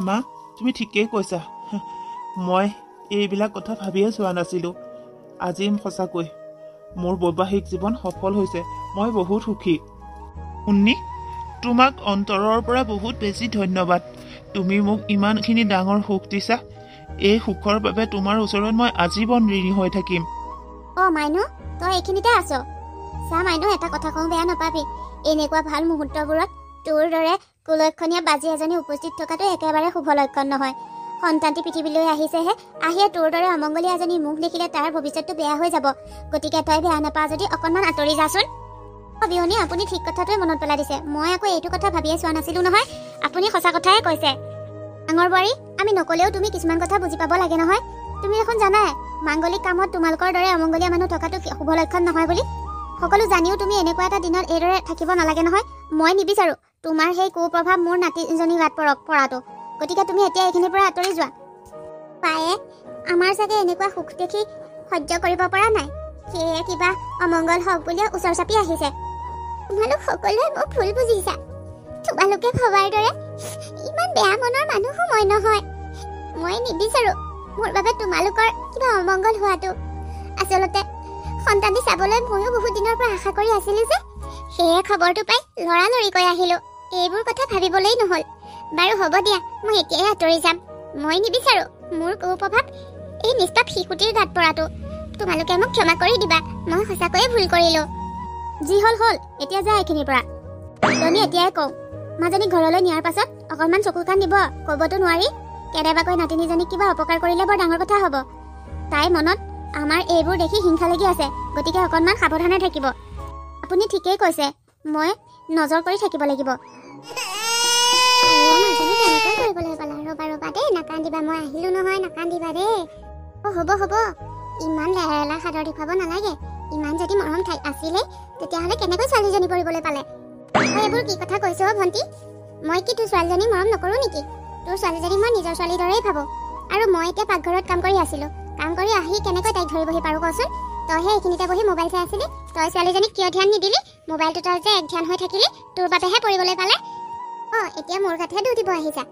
মা, তুমি ঠিকেই কৈছা। মই এইবিলাক কথা ভাবিয়ে চোৱা নাছিলোঁ। আজি সঁচাকৈ মোৰ বৈবাহিক জীৱন সফল হৈছে। মই বহুত সুখী। মুন্নি, তোমাক অন্তৰৰ পৰা বহুত বেছি ধন্যবাদ। তুমি মোক ইমানখিনি ডাঙৰ সুখ দিছা। এই সুখৰ বাবে তোমাৰ ওচৰত মই আজীৱন ঋণী হৈ থাকিম। মাইনু, তই এইখিনিতে আছ? চা মাইনু, এটা কথা কওঁ, বেয়া নাপাবি। এনেকুৱা ভাল মুহূৰ্তবোৰত তোৰ দৰে কুলক্ষণীয়া বাজি এজনী উপস্থিত থকাটো একেবাৰে শুভ লক্ষণ নহয়। সন্তানটি পৃথিৱীলৈ আহিছেহে, আহিয়ে তোৰ দৰে অমংগলীয়া এজনী মুখ দেখিলে তাৰ ভৱিষ্যতটো বেয়া হৈ যাব। গতিকে তই বেয়া নাপা যদি অকণমান আঁতৰি যাচোন। বিয়নী, আপুনি ঠিক কথাটোৱে মনত পেলাই দিছে। মই আকৌ এইটো কথা ভাবিয়ে চোৱা নাছিলোঁ নহয়। আপুনি সঁচা কথাই কৈছে। ডাঙৰ বোৱাৰী, আমি নকলেও তুমি কিছুমান কথা বুজি পাব লাগে নহয়। তুমি দেখোন জানাই মাংগলিক কামত তোমালোকৰ দৰে অমংগলীয়া মানুহ থকাটো শুভ লক্ষণ নহয় বুলি। সকলো জানিও তুমি এনেকুৱা এটা দিনত এইদৰে থাকিব নালাগে নহয়। মই নিবিচাৰোঁ তোমাৰ সেই কুপ্ৰভাৱ মোৰ নাতিজনী গাত পৰাটো। গতিকে তুমি এতিয়া এইখিনিৰ পৰা আঁতৰি যোৱা। পায়ে আমাৰ চাগে এনেকুৱা সুখ দেখি সহ্য কৰিব পৰা নাই, সেয়ে কিবা অমংগল হওক বুলিয়ে ওচৰ চাপি আহিছে। তোমালোক সকলোৱে মোক ভুল বুজিছা। তোমালোকে ভবাৰ দৰে ইমান বেয়া মনৰ মানুহো মই নহয়। মই নিবিচাৰোঁ মোৰ বাবে তোমালোকৰ কিবা অমংগল হোৱাটো। আচলতে সন্তান চাবলৈ ময়ো বহুত দিনৰ পৰা আশা কৰি আছিলোঁ যে, সেয়ে খবৰটো পাই লৰালৰিকৈ আহিলোঁ। এইবোৰ কথা ভাবিবলেই নহ'ল। বাৰু হ'ব দিয়া, মই এতিয়াই আঁতৰি যাম। মই নিবিচাৰোঁ মোৰ কুপ্ৰভাৱ এই নিষ্পাপ শিশুটিৰ গাত পৰাটো। তোমালোকে মোক ক্ষমা কৰি দিবা, মই সঁচাকৈয়ে ভুল কৰিলোঁ। যি হ'ল হ'ল, এতিয়া যা এইখিনিৰ পৰা। এতিয়াই কওঁ, মাজনী ঘৰলৈ নিয়াৰ পাছত অকণমান চকু কাণ দিব, ক'বতো নোৱাৰি। কেতিয়াবাকৈ নাতিনীজনীক কিবা অপকাৰ কৰিলে বৰ ডাঙৰ কথা হ'ব। তাইৰ মনত আমাৰ এইবোৰ দেখি হিংসা লাগি আছে, গতিকে অকণমান সাৱধানে থাকিব। আপুনি ঠিকেই কৈছে, মই নজৰ কৰি থাকিব লাগিব। ৰ'বা দেই, নাকান্দিবা, মই আহিলো নহয়, নাকান্দিবা দেই। হ'ব ইমান লেহেলা সাদৰ দেখুৱাব নালাগে। ইমান যদি মৰম আছিলে তেতিয়াহ'লে কেনেকৈ ছোৱালীজনী পৰিবলৈ পালে? তই এইবোৰ কি কথা কৈছ ভণ্টি? মই কি তোৰ ছোৱালীজনীক মৰম নকৰোঁ নেকি? তোৰ ছোৱালীজনীক মই নিজৰ ছোৱালীৰ দৰেই ভাবোঁ। আৰু মই এতিয়া পাকঘৰত কাম কৰি আছিলোঁ। কাম কৰি আহি কেনেকৈ তাইক ধৰি বহি পাৰোঁ কচোন? তইহে এইখিনিতে বহি মোবাইল চাই আছিলি। তই ছোৱালীজনীক কিয় ধ্যান নিদিলি? মোবাইলটো তই যে এক ধ্যান হৈ থাকিলি, তোৰ বাবেহে পৰিবলৈ পালে। এতিয়া মোৰ গাতহে দুখ দিব আহিছা।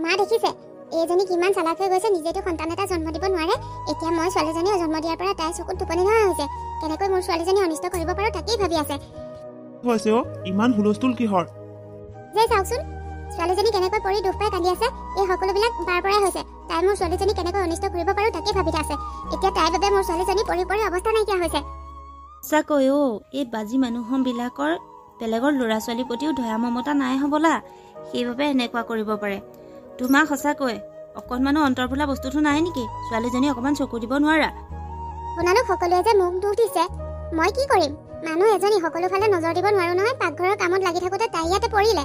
মা দেখিছে এইজনী কিমান চালাক হৈ গৈছে, নিজেতো সন্তান এটা জন্ম দিব নোৱাৰে। এতিয়া মই ছোৱালীজনী জন্ম দিয়াৰ পৰা তাইৰ চকুত টোপনি নহা হৈছে। কেনেকৈ মোৰ ছোৱালীজনী অনিষ্ট কৰিব পাৰোঁ তাকেই ভাবি আছে। হৈছে ইমান হুলস্থুল কিহৰ? যে চাওকচোন, ছোৱালীজনী কেনেকৈ পৰি দুখ পাই কান্দি আছে। এই সকলোবিলাক তাৰ পৰাই হৈছে। তাই মোৰ ছোৱালীজনী কেনেকৈ অনিষ্ট কৰিব পাৰোঁ তাকেই ভাবি আছে। এতিয়া তাইৰ বাবে মোৰ ছোৱালীজনী পৰি অৱস্থা নাইকিয়া হৈছে। সঁচাকৈ এই বাজি মানুহবিলাকৰ বেলেগৰ ল'ৰা ছোৱালীৰ প্ৰতিও দয়া মমতা নাই হ'বলা, সেইবাবে এনেকুৱা কৰিব পাৰে। তোমাৰ সঁচাকৈ অকণমানো অন্তৰ বোলা বস্তুটো নাই নেকি? ছোৱালীজনী অকণমান চকু দিব নোৱাৰা? আপোনালোক সকলোৱে যে মোক দুখ দিছে, মই কি কৰিম? মানুহ এজনী সকলো ফালে নজৰ দিব নোৱাৰো নহয়। পাকঘৰৰ কামত লাগি থাকোঁতে তাই ইয়াতে পৰিলে।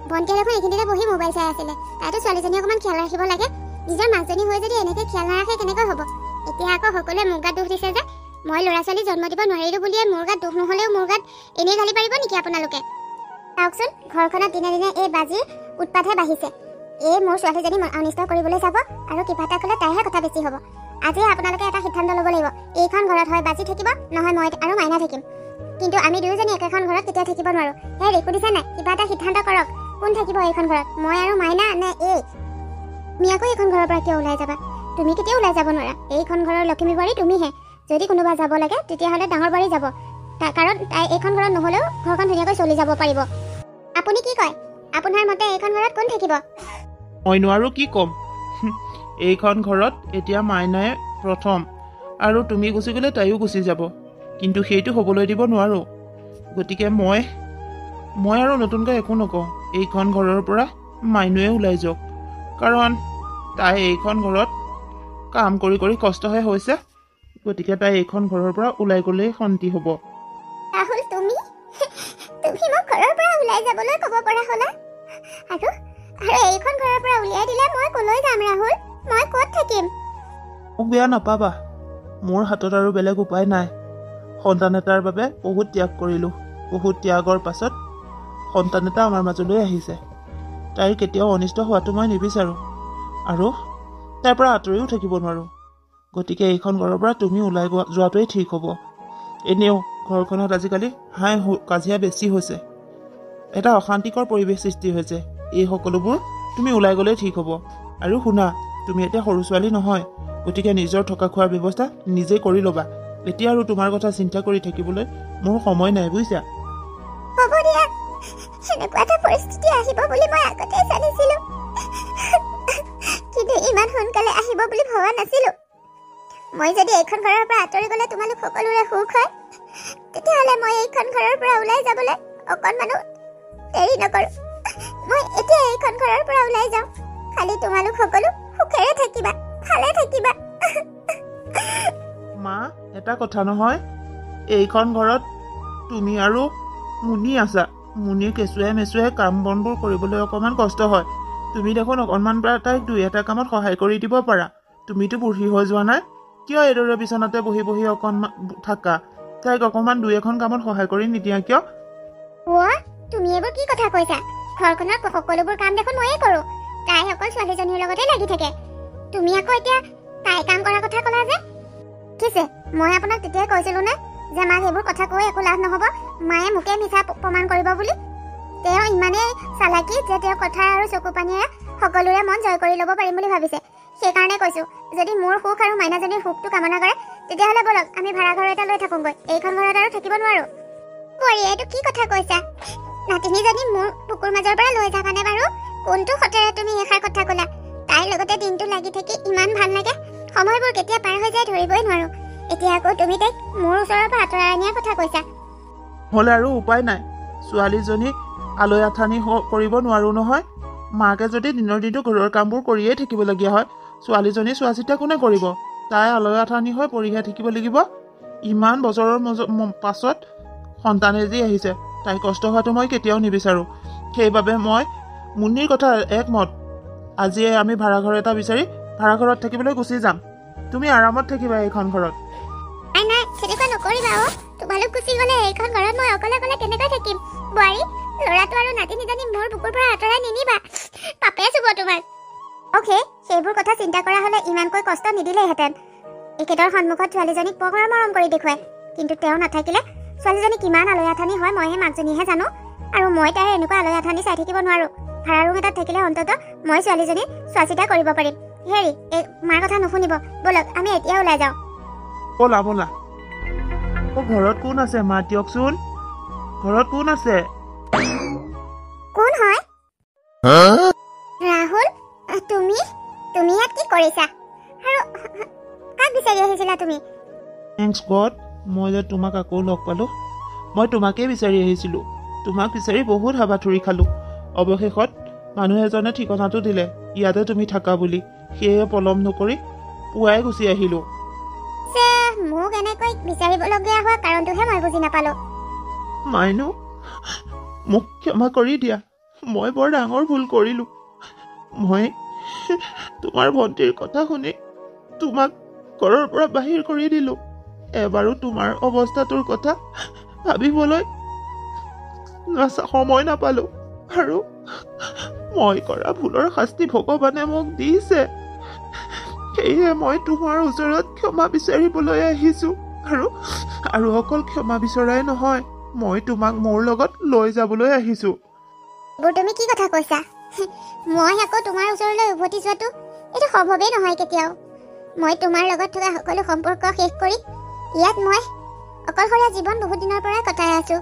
ভণ্টিয়ে দেখোন এইখিনিতে বহি মোবাইল চাই আছিলে। তাইতো ছোৱালীজনী অকণমান খেয়াল ৰাখিব লাগে। নিজৰ মাকজনী হৈ যদি এনেকৈ খেয়াল নাৰাখে কেনেকৈ হ'ব? এতিয়া আকৌ সকলোৱে মোক গাত দুখ দিছে যে মই ল'ৰা ছোৱালী জন্ম দিব নোৱাৰিলোঁ বুলিয়ে মোৰ গাত দুখ নহ'লেও মোৰ গাত এনেই গালি পাৰিব নেকি আপোনালোকে? চাওকচোন, ঘৰখনত দিনে দিনে এই বাজিৰ উৎপাতহে বাঢ়িছে। এই মোৰ ছোৱালীজনী অনিষ্ট কৰিবলৈ যাব আৰু কিবা এটা ক'লে তাইহে কথা বেছি হ'ব। আজি আপোনালোকে এটা সিদ্ধান্ত ল'ব লাগিব। এইখন ঘৰত হয় বাজি থাকিব, নহয় মই আৰু মাইনা থাকিম। কিন্তু আমি দুয়োজনী একেখন ঘৰত কেতিয়াও থাকিব নোৱাৰোঁ। সেই ৰেকু দিছে নাই? কিবা এটা সিদ্ধান্ত কৰক। কোন থাকিব এইখন ঘৰত, মই আৰু মাইনা নে এই? তুমি আকৌ এইখন ঘৰৰ পৰা কিয় ওলাই যাবা? তুমি কেতিয়াও ওলাই যাব নোৱাৰা। এইখন ঘৰৰ লখিমী বোৱাৰী তুমিহে। যদি কোনোবা যাব লাগে তেতিয়াহ'লে ডাঙৰ বোৱাৰী যাব, কাৰণ তাই এইখন ঘৰত নহ'লেও ঘৰখন ধুনীয়াকৈ চলি যাব পাৰিব। আপুনি কি কয়? আপোনাৰ মতে এইখন ঘৰত কোন থাকিব? মইনো আৰু কি ক'ম? এইখন ঘৰত এতিয়া মাইনাই প্ৰথম, আৰু তুমি গুচি গ'লে তাইও গুচি যাব। কিন্তু সেইটো হ'বলৈ দিব নোৱাৰোঁ। গতিকে মই আৰু নতুনকৈ একো নকওঁ। এইখন ঘৰৰ পৰা মাইনুৱে ওলাই যাওক, কাৰণ তাই এইখন ঘৰত কাম কৰি কৰি কষ্টহে হৈছে। গতিকে তাই এইখন ঘৰৰ পৰা ওলাই গ'লেই শান্তি হ'ব। ৰাহুল, তুমি মোক ঘৰৰ পৰা ওলাই যাবলৈ ক'ব পৰা হ'লা? আৰু এইখন ঘৰৰ পৰা উলিয়াই দিলে মই ক'লৈ যাম ৰাহুল? মই ক'ত থাকিম? মোক বেয়া নাপাবা, মোৰ হাতত আৰু বেলেগ উপায় নাই। সন্তান এটাৰ বাবে বহুত ত্যাগ কৰিলোঁ। বহুত ত্যাগৰ পাছত সন্তান এটা আমাৰ মাজলৈ আহিছে। তাইৰ কেতিয়াও অনিষ্ট হোৱাটো মই নিবিচাৰোঁ, আৰু তাইৰ পৰা আঁতৰিও থাকিব নোৱাৰোঁ। গতিকে এইখন ঘৰৰ পৰা তুমি ওলাই যোৱাটোৱেই ঠিক হ'ব। এনেও ঘৰখনত আজিকালি হাই কাজিয়া বেছি হৈছে, এটা অশান্তিকৰ পৰিৱেশ সৃষ্টি হৈছে। এই সকলোবোৰ তুমি ওলাই গ'লেই ঠিক হ'ব। আৰু শুনা, তুমি এতিয়া সৰু ছোৱালী নহয়, গতিকে নিজৰ থকা খোৱাৰ ব্যৱস্থা নিজেই কৰি ল'বা। এতিয়া আৰু তোমাৰ কথা চিন্তা কৰি থাকিবলৈ মোৰ সময় নাই, বুজিছা? হ'ব দিয়া, এনেকুৱা এটা পৰিস্থিতি আহিব বুলি মই আগতেই জানিছিলোঁ, কিন্তু ইমান সোনকালে আহিব বুলি ভবা নাছিলোঁ। মই যদি এইখন ঘৰৰ পৰা আঁতৰি গ'লে তোমালোক সকলোৰে সুখ হয়, তেতিয়াহ'লে মই এইখন ঘৰৰ পৰা ওলাই যাবলৈ অকণমানো দেৰি নকৰোঁ। মই এতিয়া এইখন ঘৰৰ পৰা ওলাই যাওঁ। খালি তোমালোক সকলো সুখেৰে থাকিবা, ভালে থাকিবা। মা, এটা কথা নহয়, এইখন ঘৰত তুমি আৰু মুনি আছা। মুনিৰ কেঁচুৱাই মেচুৱাই কাম বনবোৰ কৰিবলৈ অকণমান কষ্ট হয়। তুমি দেখোন অকণমান পৰা তাইক দুই এটা কামত সহায় কৰি দিব পাৰা। তুমিতো বুঢ়ী হৈ যোৱা নাই, কিয় এইদৰে বিচনাতে বহি বহি অকণমান থাকা? তাইক অকণমান দুই এখন কামত সহায় কৰি নিদিয়া কিয়? তুমি এইবোৰ কি কথা কৈছা? ঘৰখনৰ সকলোবোৰ কাম দেখোন ময়ে কৰোঁ। তাই অকল ছোৱালীজনীৰ লগতে লাগি থাকে। তুমি আকৌ এতিয়া তাই কাম কৰাৰ কথা ক'লা যে? ঠিকছে, মই আপোনাক তেতিয়াই কৈছিলোঁ নে যে মাক এইবোৰ কথা কৈ একো লাভ নহ'ব, মায়ে মোকে মিছা প্ৰমাণ কৰিব বুলি? তেওঁ ইমানেই চালাকি যে তেওঁৰ কথা আৰু চকু পানীৰে সকলোৰে মন জয় কৰি ল'ব পাৰিম বুলি ভাবিছে। সেইকাৰণে কৈছোঁ, যদি মোৰ সুখ আৰু মাইনাজনীৰ সুখটো কামনা কৰে তেতিয়াহ'লে ব'লক আমি ভাড়া ঘৰ এটা লৈ থাকোঁগৈ। এইখন ঘৰত আৰু থাকিব নোৱাৰোঁ। বৰী, এইটো কি কথা কৈছা? নাতিনীজনী মোৰ বুকুৰ মাজৰ পৰা লৈ যাবানে বাৰু? কোনটো সতেৰে তুমি এষাৰ কথা ক'লা? তাইৰ লগতে দিনটো লাগি থাকি ইমান ভাল লাগে, সময়বোৰ কেতিয়া পাৰ হৈ যায় ধৰিবই নোৱাৰোঁ। এতিয়া আকৌ তুমি তাইক মোৰ ওচৰৰ পৰা আঁতৰাই নিয়াৰ কথা কৈছা। হ'লে আৰু উপায় নাই, ছোৱালীজনীক আলৈ আথানি কৰিব নোৱাৰোঁ নহয়। মাকে যদি দিনৰ দিনটো ঘৰৰ কামবোৰ কৰিয়েই থাকিবলগীয়া হয়, ছোৱালীজনী চোৱা চিতা কোনে কৰিব? তাই আলয় আথানি হৈ পৰিহে থাকিব লাগিব। ইমান বছৰৰ পাছত সন্তান এজি আহিছে, তাই কষ্ট হোৱাটো মই কেতিয়াও নিবিচাৰোঁ। সেইবাবে মই মুন্নিৰ কথা একমত। আজিয়ে আমি ভাড়াঘৰ এটা বিচাৰি ভাড়াঘৰত থাকিবলৈ গুচি যাম। তুমি আৰামত থাকিবা এইখন ঘৰত। নাই নাই, তেনেকুৱা নকৰিবা অ'। তোমালোক গুচি গ'লে এইখন ঘৰত মই অকলে অকলে কেনেকৈ থাকিম? বোৱাৰী, ল'ৰাটো আৰু নাতিনীজনী মোৰ বুকুৰ পৰা আঁতৰাই নিনিবা, পাপে চুব তোমাক। অ'কে, সেইবোৰ কথা চিন্তা কৰা হ'লে ইমানকৈ কষ্ট নিদিলেহেঁতেন। একেদৰ সন্মুখত ছোৱালীজনীক পঘৰ মৰম কৰি দেখুৱায়, কিন্তু তেওঁ নাথাকিলে ছোৱালীজনী কিমান আলৈ আথানি হয় মইহে মাকজনীহে জানো। আৰু মই তাইৰ এনেকুৱা আলৈ আথানি চাই থাকিব নোৱাৰোঁ। ভাড়া ৰুম এটাত থাকিলে অন্ততঃ মই ছোৱালীজনী চোৱা চিতা কৰিব পাৰিম। হেৰি, এই মাৰ কথা নুশুনিব, ব'লক আমি এতিয়া ওলাই যাওঁ। ব'লা ব'লা। ঘৰত কোন আছে মা? দিয়কচোন, ঘৰত কোন আছে? কোন হয়? ৰাহুল, তুমি ইয়াত কি কৰিছা? আৰু কাক বিচাৰি আহিছিলা তুমি? থেংকছ গড, মই যে তোমাক আকৌ লগ পালোঁ। মই তোমাকেই বিচাৰি আহিছিলোঁ। তোমাক বিচাৰি বহুত হাবাথুৰি খালোঁ। অৱশেষত মানুহ এজনে ঠিকনাটো দিলে ইয়াতে তুমি থাকা বুলি। সেয়ে পলম নকৰি পুৱাই গুচি আহিলোঁ। মোক এনেকৈ বিচাৰিবলগীয়া হোৱা কাৰণটোহে মই বুজি নাপালোঁ। মাইনু, মোক ক্ষমা কৰি দিয়া। মই বৰ ডাঙৰ ভুল কৰিলোঁ। মই তোমাৰ ভণ্টিৰ কথা শুনি তোমাক ঘৰৰ পৰা বাহিৰ কৰি দিলোঁ। এবাৰো তোমাৰ অৱস্থাটোৰ কথা ভাবিবলৈ সময় নাপালোঁ। আৰু মই কৰা ভুলৰ শাস্তি ভগৱানে মোক দিছে। সেয়ে মই তোমাৰ ওচৰত ক্ষমা বিচাৰিবলৈ আহিছোঁ। আৰু অকল ক্ষমা বিচৰাই নহয়, মই তোমাক মোৰ লগত লৈ যাবলৈ আহিছোঁ। এইবোৰ তুমি কি কথা কৈছা? মই আকৌ তোমাৰ ওচৰলৈ উভতি যোৱাটো এইটো সম্ভৱেই নহয় কেতিয়াও। মই তোমাৰ লগত থকা সকলো সম্পৰ্ক শেষ কৰি ইয়াত মই অকলশৰীয়া জীৱন বহুত দিনৰ পৰাই কটাই আছোঁ।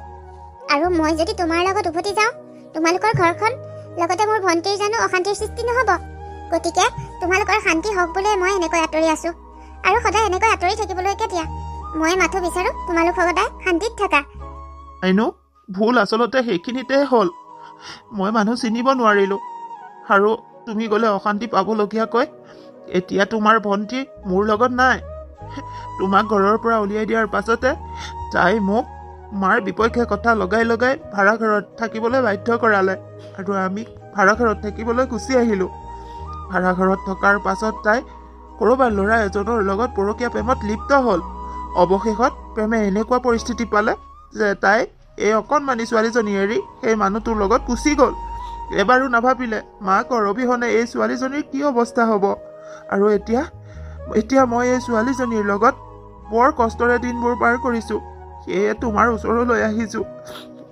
আৰু মই যদি তোমাৰ লগত উভতি যাওঁ, তোমালোকৰ ঘৰখন লগতে মোৰ ভণ্টিৰ জানো অশান্তিৰ সৃষ্টি নহ'ব? গতিকে তোমালোকৰ শান্তি হওক বুলিয়ে মই এনেকৈ আঁতৰি আছোঁ। আৰু সদায় এনেকৈ আঁতৰি থাকিবলৈকে দিয়া। মই মাথো বিচাৰোঁ তোমালোক সদায় শান্তিত থাকা। আইনো, ভুল আচলতে সেইখিনিতে হ'ল। মই মানুহ চিনিব নোৱাৰিলোঁ। আৰু তুমি গ'লে অশান্তি পাবলগীয়াকৈ এতিয়া তোমাৰ ভণ্টি মোৰ লগত নাই। তোমাক ঘৰৰ পৰা উলিয়াই দিয়াৰ পাছতে তাই মোক মাৰ বিপক্ষে কথা লগাই লগাই ভাড়াঘৰত থাকিবলৈ বাধ্য কৰালে। আৰু আমি ভাড়াঘৰত থাকিবলৈ গুচি আহিলোঁ। ভাড়াঘৰত থকাৰ পাছত তাই ক'ৰবাৰ ল'ৰা এজনৰ লগত পৰকীয়া প্ৰেমত লিপ্ত হ'ল। অৱশেষত প্ৰেমে এনেকুৱা পৰিস্থিতি পালে যে তাই এই অকণমানি ছোৱালীজনী এৰি সেই মানুহটোৰ লগত গুচি গ'ল। এবাৰো নাভাবিলে মাকৰ অবিহনে এই ছোৱালীজনীৰ কি অৱস্থা হ'ব। আৰু এতিয়া মই এই ছোৱালীজনীৰ লগত বৰ কষ্টৰে দিনবোৰ পাৰ কৰিছোঁ। সেয়ে তোমাৰ ওচৰলৈ আহিছোঁ।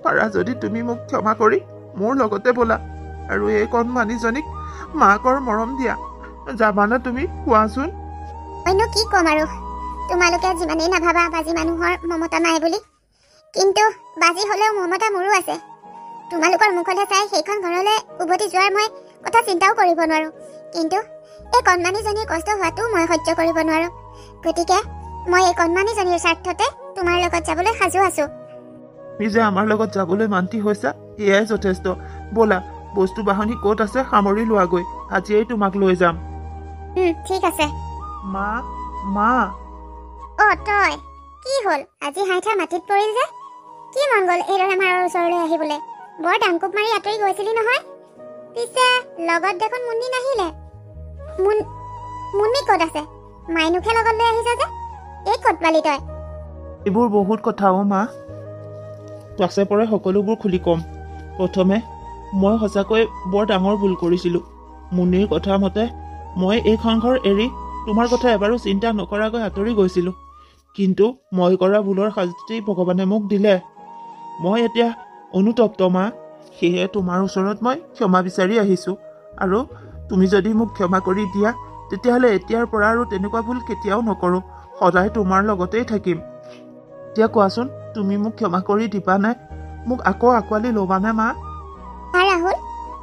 পাৰা যদি তুমি মোক ক্ষমা কৰি মোৰ লগতে ব'লা আৰু এই কণমানিজনীক মাকৰ মৰম দিয়া। যাবানে তুমি? কোৱাচোন। মইনো কি ক'ম আৰু, তোমালোকে যিমানেই নাভাবা বাজি মানুহৰ মমতা নাই বুলি, কিন্তু বাজি হ'লেও মমতা মোৰো আছে। তোমালোকৰ মুখলৈ চাই সেইখন ঘৰলৈ উভতি যোৱাৰ মই কথা চিন্তাও কৰিব নোৱাৰোঁ। কিন্তু এই কণমানিজনীৰ কষ্ট হোৱাটোও মই সহ্য কৰিব নোৱাৰোঁ। গতিকে মই এই কণমানিজনীৰ স্বাৰ্থতে তোমাৰ লগত যাবলৈ সাজু আছোঁ। তুমি যে আমাৰ লগত যাবলৈ মান্তি হৈছা, এয়াই যথেষ্ট। ব'লা, বস্তু বাহনি ক'ত আছে সামৰি লোৱাগৈ। আজিয়েই তোমাক লৈ যাম। ঠিক আছে। মা, মা। অ' তই কি হ'ল? আজি হাইঠা মাটিত পৰিল যে? কি মন গ'ল এইদৰে মাৰৰ ওচৰলৈ আহিবলৈ? বৰ ডাংকুপ মাৰি আঁতৰি গৈছিলি নহয়। পিছে লগত দেখোন মুন্নি নাহিলে। মুন্নি ক'ত আছে? মাইনুখে লগত লৈ আহিছা যে? এই ক'ত পালি তই? এইবোৰ বহুত কথা মা। পাছে পৰে সকলোবোৰ খুলি ক'ম। প্ৰথমে মই সঁচাকৈ বৰ ডাঙৰ ভুল কৰিছিলোঁ। মুন্নিৰ কথা মতে মই এইখন ঘৰ এৰি তোমাৰ কথা এবাৰো চিন্তা নকৰাকৈ আঁতৰি গৈছিলোঁ। কিন্তু মই কৰা ভুলৰ শাস্তি ভগৱানে মোক দিলে। মই এতিয়া অনুতপ্ত মা। সেয়ে তোমাৰ ওচৰত মই ক্ষমা বিচাৰি আহিছোঁ। আৰু তুমি যদি মোক ক্ষমা কৰি দিয়া, তেতিয়াহ'লে এতিয়াৰ পৰা আৰু তেনেকুৱা ভুল কেতিয়াও নকৰোঁ। সদায় তোমাৰ লগতেই থাকিম। এতিয়া কোৱাচোন, তুমি মোক ক্ষমা কৰি দিবানে? মোক আকৌ আঁকোৱালি ল'বানে মা? ৰাহুল,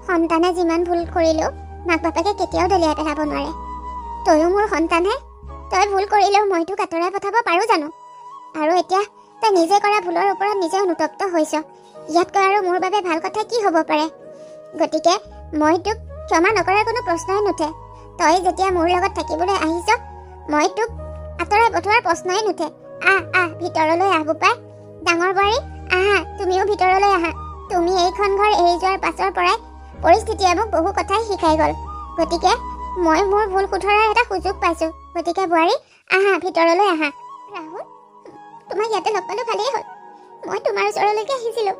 সন্তানে যিমান ভুল কৰিলেও মাক বাপেকে কেতিয়াও দলিয়াই পেলাব নোৱাৰে। তয়ো মোৰ সন্তানহে। তই ভুল কৰিলেও মই তোক আঁতৰাই পঠাব পাৰোঁ জানো? আৰু এতিয়া তই নিজে কৰা ভুলৰ ওপৰত নিজে অনুতপ্ত হৈছ। ইয়াতকৈ আৰু মোৰ বাবে ভাল কথা কি হ'ব পাৰে? গতিকে মই তোক ক্ষমা নকৰাৰ কোনো প্ৰশ্নই নুঠে। তই যেতিয়া মোৰ লগত থাকিবলৈ আহিছ, মই তোক আঁতৰাই পঠোৱাৰ প্ৰশ্নই নুঠে। আহ ভিতৰলৈ আহ বোপাই। ডাঙৰ বোৱাৰী আহা, তুমিও ভিতৰলৈ আহা। তুমি এইখন ঘৰ এৰি যোৱাৰ পাছৰ পৰাই পৰিস্থিতিয়ে মোক বহু কথাই শিকাই গ'ল। গতিকে মই মোৰ ভুল শুধৰাৰ এটা সুযোগ পাইছোঁ। গতিকে বোৱাৰী আহা, ভিতৰলৈ আহা। ৰাহুল, তোমাক ইয়াতে লগ পালোঁ, ভালেই হ'ল। মই তোমাৰ ওচৰলৈকে আহিছিলোঁ।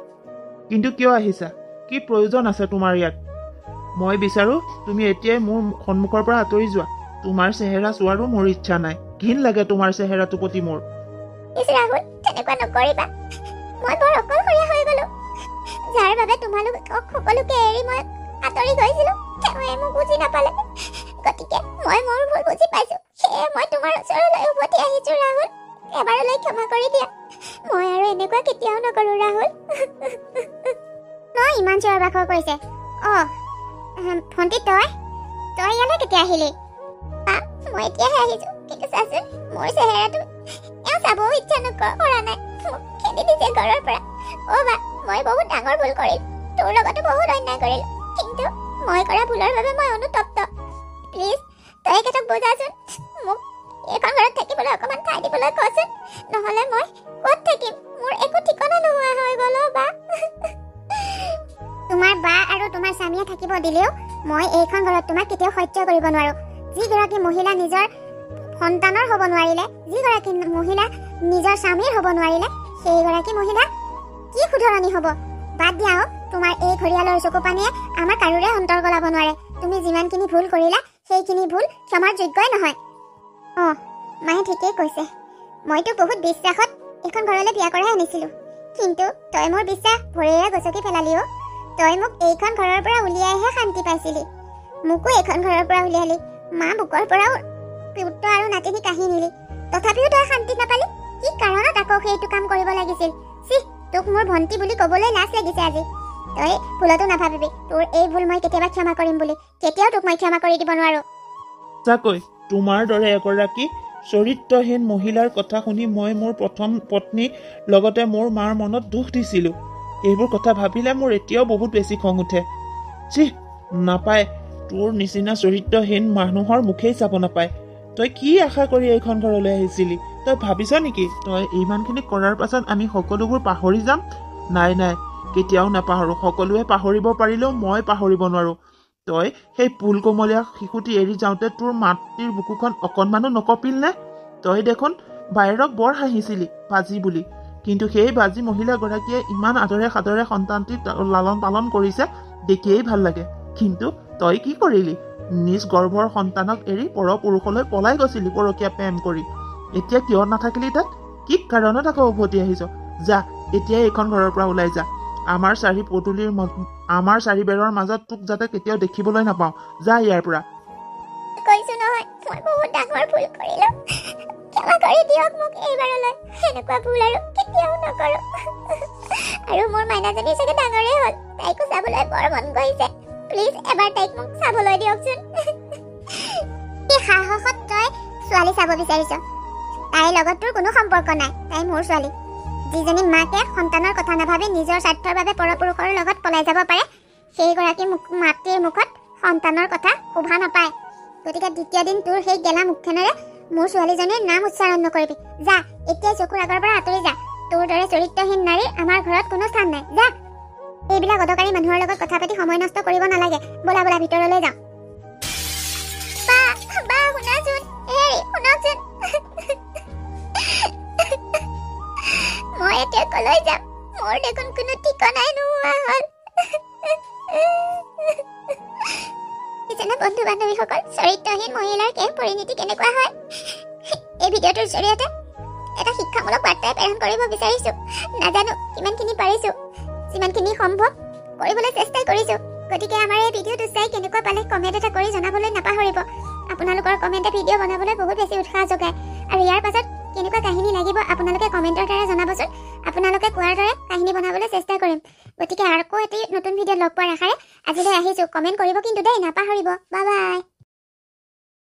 কিন্তু কিয় আহিছা? কি প্ৰয়োজন আছে তোমাৰ ইয়াত? মই বিচাৰোঁ তুমি এতিয়াই মোৰ সন্মুখৰ পৰা আঁতৰি যোৱা। তোমাৰ চেহেৰা চোৱাৰো মোৰ ইচ্ছা নাই। ঘিণ লাগে তোমাৰ চেহেৰাটোৰ প্ৰতি মোৰ। ৰাহুল, তেনেকুৱা নকৰিবা। মই বৰ অকলশৰীয়া হৈ গ'লো। যাৰ বাবে তোমালোক সকলোকে এৰি মই আঁতৰি গৈছিলোঁ, তেওঁৱে মোক বুজি নাপালে। গতিকে মই মোৰ ভুল বুজি পাইছোঁ। সেয়ে মই তোমাৰ ওচৰলৈ উভতি আহিছোঁ। ৰাহুল, এবাৰলৈ ক্ষমা কৰি দিয়া। মই আৰু এনেকুৱা কেতিয়াও নকৰোঁ। ৰাহুল মই ইমান চিঞৰ বাখৰ কৰিছে। ভণ্টি, তই ইয়ালৈ কেতিয়া আহিলি? মই এতিয়াহে আহিছোঁ, কিন্তু চাচোন মোৰ চেহেৰাটো এওঁ চাবও ইচ্ছা কৰা নাই। মোক খেদি দিছে ঘৰৰ পৰা। বা মই বহুত ডাঙৰ ভুল কৰিলোঁ। তোৰ লগতো বহুত অন্যায় কৰিলোঁ, কিন্তু মই কৰা ভুলৰ বাবে মই অনুতপ্ত। প্লিজ তই এখেতক বুজাচোন। মোক এইখন ঘৰত থাকিবলৈ অকণমান ঠাই দিবলৈ কচোন, নহ'লে মই ক'ত থাকিম? মোৰ একো ঠিকনা নোহোৱা হৈ গ'ল। বা তোমাৰ বা আৰু তোমাৰ স্বামীয়ে থাকিব দিলেও মই এইখন ঘৰত তোমাক কেতিয়াও সহ্য কৰিব নোৱাৰোঁ। যিগৰাকী মহিলা নিজৰ সন্তানৰ হ'ব নোৱাৰিলে, যিগৰাকী মহিলা নিজৰ স্বামীৰ হ'ব নোৱাৰিলে, সেইগৰাকী মহিলা কি শুধৰণি হ'ব? বাদ দিয়া। তোমাৰ এই ঘৰিয়ালৰ চকু পানীয়ে আমাৰ কাৰোৰে অন্তৰ গলাব নোৱাৰে। তুমি যিমানখিনি ভুল কৰিলা, সেইখিনি ভুল ক্ষমাৰ যোগ্যই নহয়। মায়ে ঠিকেই কৈছে। মইতো বহুত বিশ্বাসত এইখন ঘৰলৈ বিয়া কৰাই আনিছিলোঁ, কিন্তু তই মোৰ বিশ্বাস ভৰিৰে গচকি পেলালি। তই মোক এইখন ঘৰৰ পৰা উলিয়াইহে শান্তি পাইছিলি। মোকো এইখন ঘৰৰ পৰা উলিয়ালি। মা বুকৰ পৰাও পুত্ৰ আৰু নাতিনি কাঢ়ি নিলি। তথাপিও তই শান্তি নাপালি। কি কাৰণত আকৌ সেইটো কাম কৰিব লাগিছিল? তোক মোৰ ভণ্টি বুলি ক'বলৈ লাজ লাগিছে আজি। তই ভুলতো নাভাবিবি তোৰ এই ভুল মই কেতিয়াবা ক্ষমা কৰিম বুলি। কেতিয়াও তোক মই ক্ষমা কৰি দিব নোৱাৰো। সঁচাকৈ তোমাৰ দৰে এগৰাকী চৰিত্ৰহীন মহিলাৰ কথা শুনি মই মোৰ প্ৰথম পত্নীৰ লগতে মোৰ মাৰ মনত দুখ দিছিলোঁ। এইবোৰ কথা ভাবিলে মোৰ এতিয়াও বহুত বেছি খং উঠে। নাপায়, তোৰ নিচিনা চৰিত্ৰহীন মানুহৰ মুখেই চাব নাপায়। তই কি আশা কৰি এইখন ঘৰলৈ আহিছিলি? তই ভাবিছ নেকি তই ইমানখিনি কৰাৰ পাছত আমি সকলোবোৰ পাহৰি যাম? নাই, কেতিয়াও নাপাহৰোঁ। সকলোৱে পাহৰিব পাৰিলেও মই পাহৰিব নোৱাৰোঁ। তই সেই ফুলকমলীয়া শিশুটি এৰি যাওঁতে তোৰ মাতৃৰ বুকুখন অকণমানো নকঁপিল নে? তই দেখোন বায়েৰক বৰ হাঁহিছিলি বাজি বুলি, কিন্তু সেই বাজি মহিলাগৰাকীয়ে ইমান আদৰে সাদৰে সন্তানটি লালন পালন কৰিছে, দেখিয়েই ভাল লাগে। কিন্তু তই কি কৰিলি? নিজ গৰ্ভৰ সন্তানক এৰি পৰপুৰুষলৈ পলাই গৈছিলি পৰকীয়া প্ৰেম কৰি। এতিয়া কিয় নাথাকিলি তাত? কি কাৰণত আকৌ উভতি আহিছ? যা, এতিয়া এইখন ঘৰৰ পৰা ওলাই যা। আমাৰ চাৰি বেৰৰ মাজত তোক যাতে কেতিয়াও দেখিবলৈ নাপাওঁ। যা ইয়াৰ পৰা। কৈছো নহয়, মই বহুত ডাঙৰ ভুল কৰিলোঁ। ক্ষমা কৰি দিয়ক মোক এইবাৰলৈ। এনেকুৱা ভুল আৰু কেতিয়াও নকৰোঁ। আৰু মোৰ মাইনাজনী চাগে ডাঙৰেই হ'ল। তাইকো চাবলৈ বৰ মন গৈছে। প্লিজ এবাৰ তাইক মোক চাবলৈ দিয়কচোন। কি সাহসত তই ছোৱালী চাব বিচাৰিছ? তাইৰ লগত তোৰ কোনো সম্পৰ্ক নাই। তাই মোৰ ছোৱালী। যিজনী মাকে সন্তানৰ কথা নাভাবি নিজৰ স্বাৰ্থৰ বাবে পৰপুৰুষৰ লগত পলাই যাব পাৰে, সেইগৰাকী মাতৃৰ মুখত সন্তানৰ কথা শোভা নাপায়। গতিকে দ্বিতীয় দিন তোৰ সেই গেলা মুখখনেৰে মোৰ ছোৱালীজনীৰ নাম উচ্চাৰণ নকৰিবি। যা, এতিয়াই চকুৰ আগৰ পৰা আঁতৰি যা। তোৰ দৰে চৰিত্ৰহীন নাৰীৰ আমাৰ ঘৰত কোনো স্থান নাই। যা। এইবিলাক অদৰকাৰী মানুহৰ লগত কথা পাতি সময় নষ্ট কৰিব নালাগে। বলা ভিতৰলৈ যাওঁ। বা শুনাচোন। শুনকচোন। মই এতিয়া কলৈ যাম? মোৰ দেখোন কোনো ঠিকনাই নোহোৱা হ'ল। বন্ধু বান্ধৱীসকল, চৰিত্ৰহীন মহিলাৰ পৰিণতি কেনেকুৱা হয়? এই ভিডিঅ'টোৰ জৰিয়তে এটা শিক্ষামূলক বাৰ্তাই প্ৰেৰণ কৰিব বিচাৰিছো। নাজানো কিমানখিনি পাৰিছো, যিমানখিনি সম্ভৱ কৰিবলৈ চেষ্টা কৰিছো। গতিকে আমাৰ এই ভিডিঅ'টো চাই কেনেকুৱা পালে কমেণ্ট এটা কৰি জনাবলৈ নাপাহৰিব। আপোনালোকৰ কমেণ্টে ভিডিঅ' বনাবলৈ বহুত বেছি উৎসাহ যোগায়। আৰু ইয়াৰ পাছত কেনেকুৱা কাহিনী লাগিব আপোনালোকে কমেণ্টৰ দ্বাৰা জনাবচোন। আপোনালোকে কোৱাৰ দৰে কাহিনী বনাবলৈ চেষ্টা কৰিম। গতিকে আকৌ এটি নতুন ভিডিঅ'ত লগ পোৱাৰ আশাৰে আজিলৈ আহিছোঁ। কমেণ্ট কৰিব কিন্তু দেই নাপাহৰিব। Bye bye.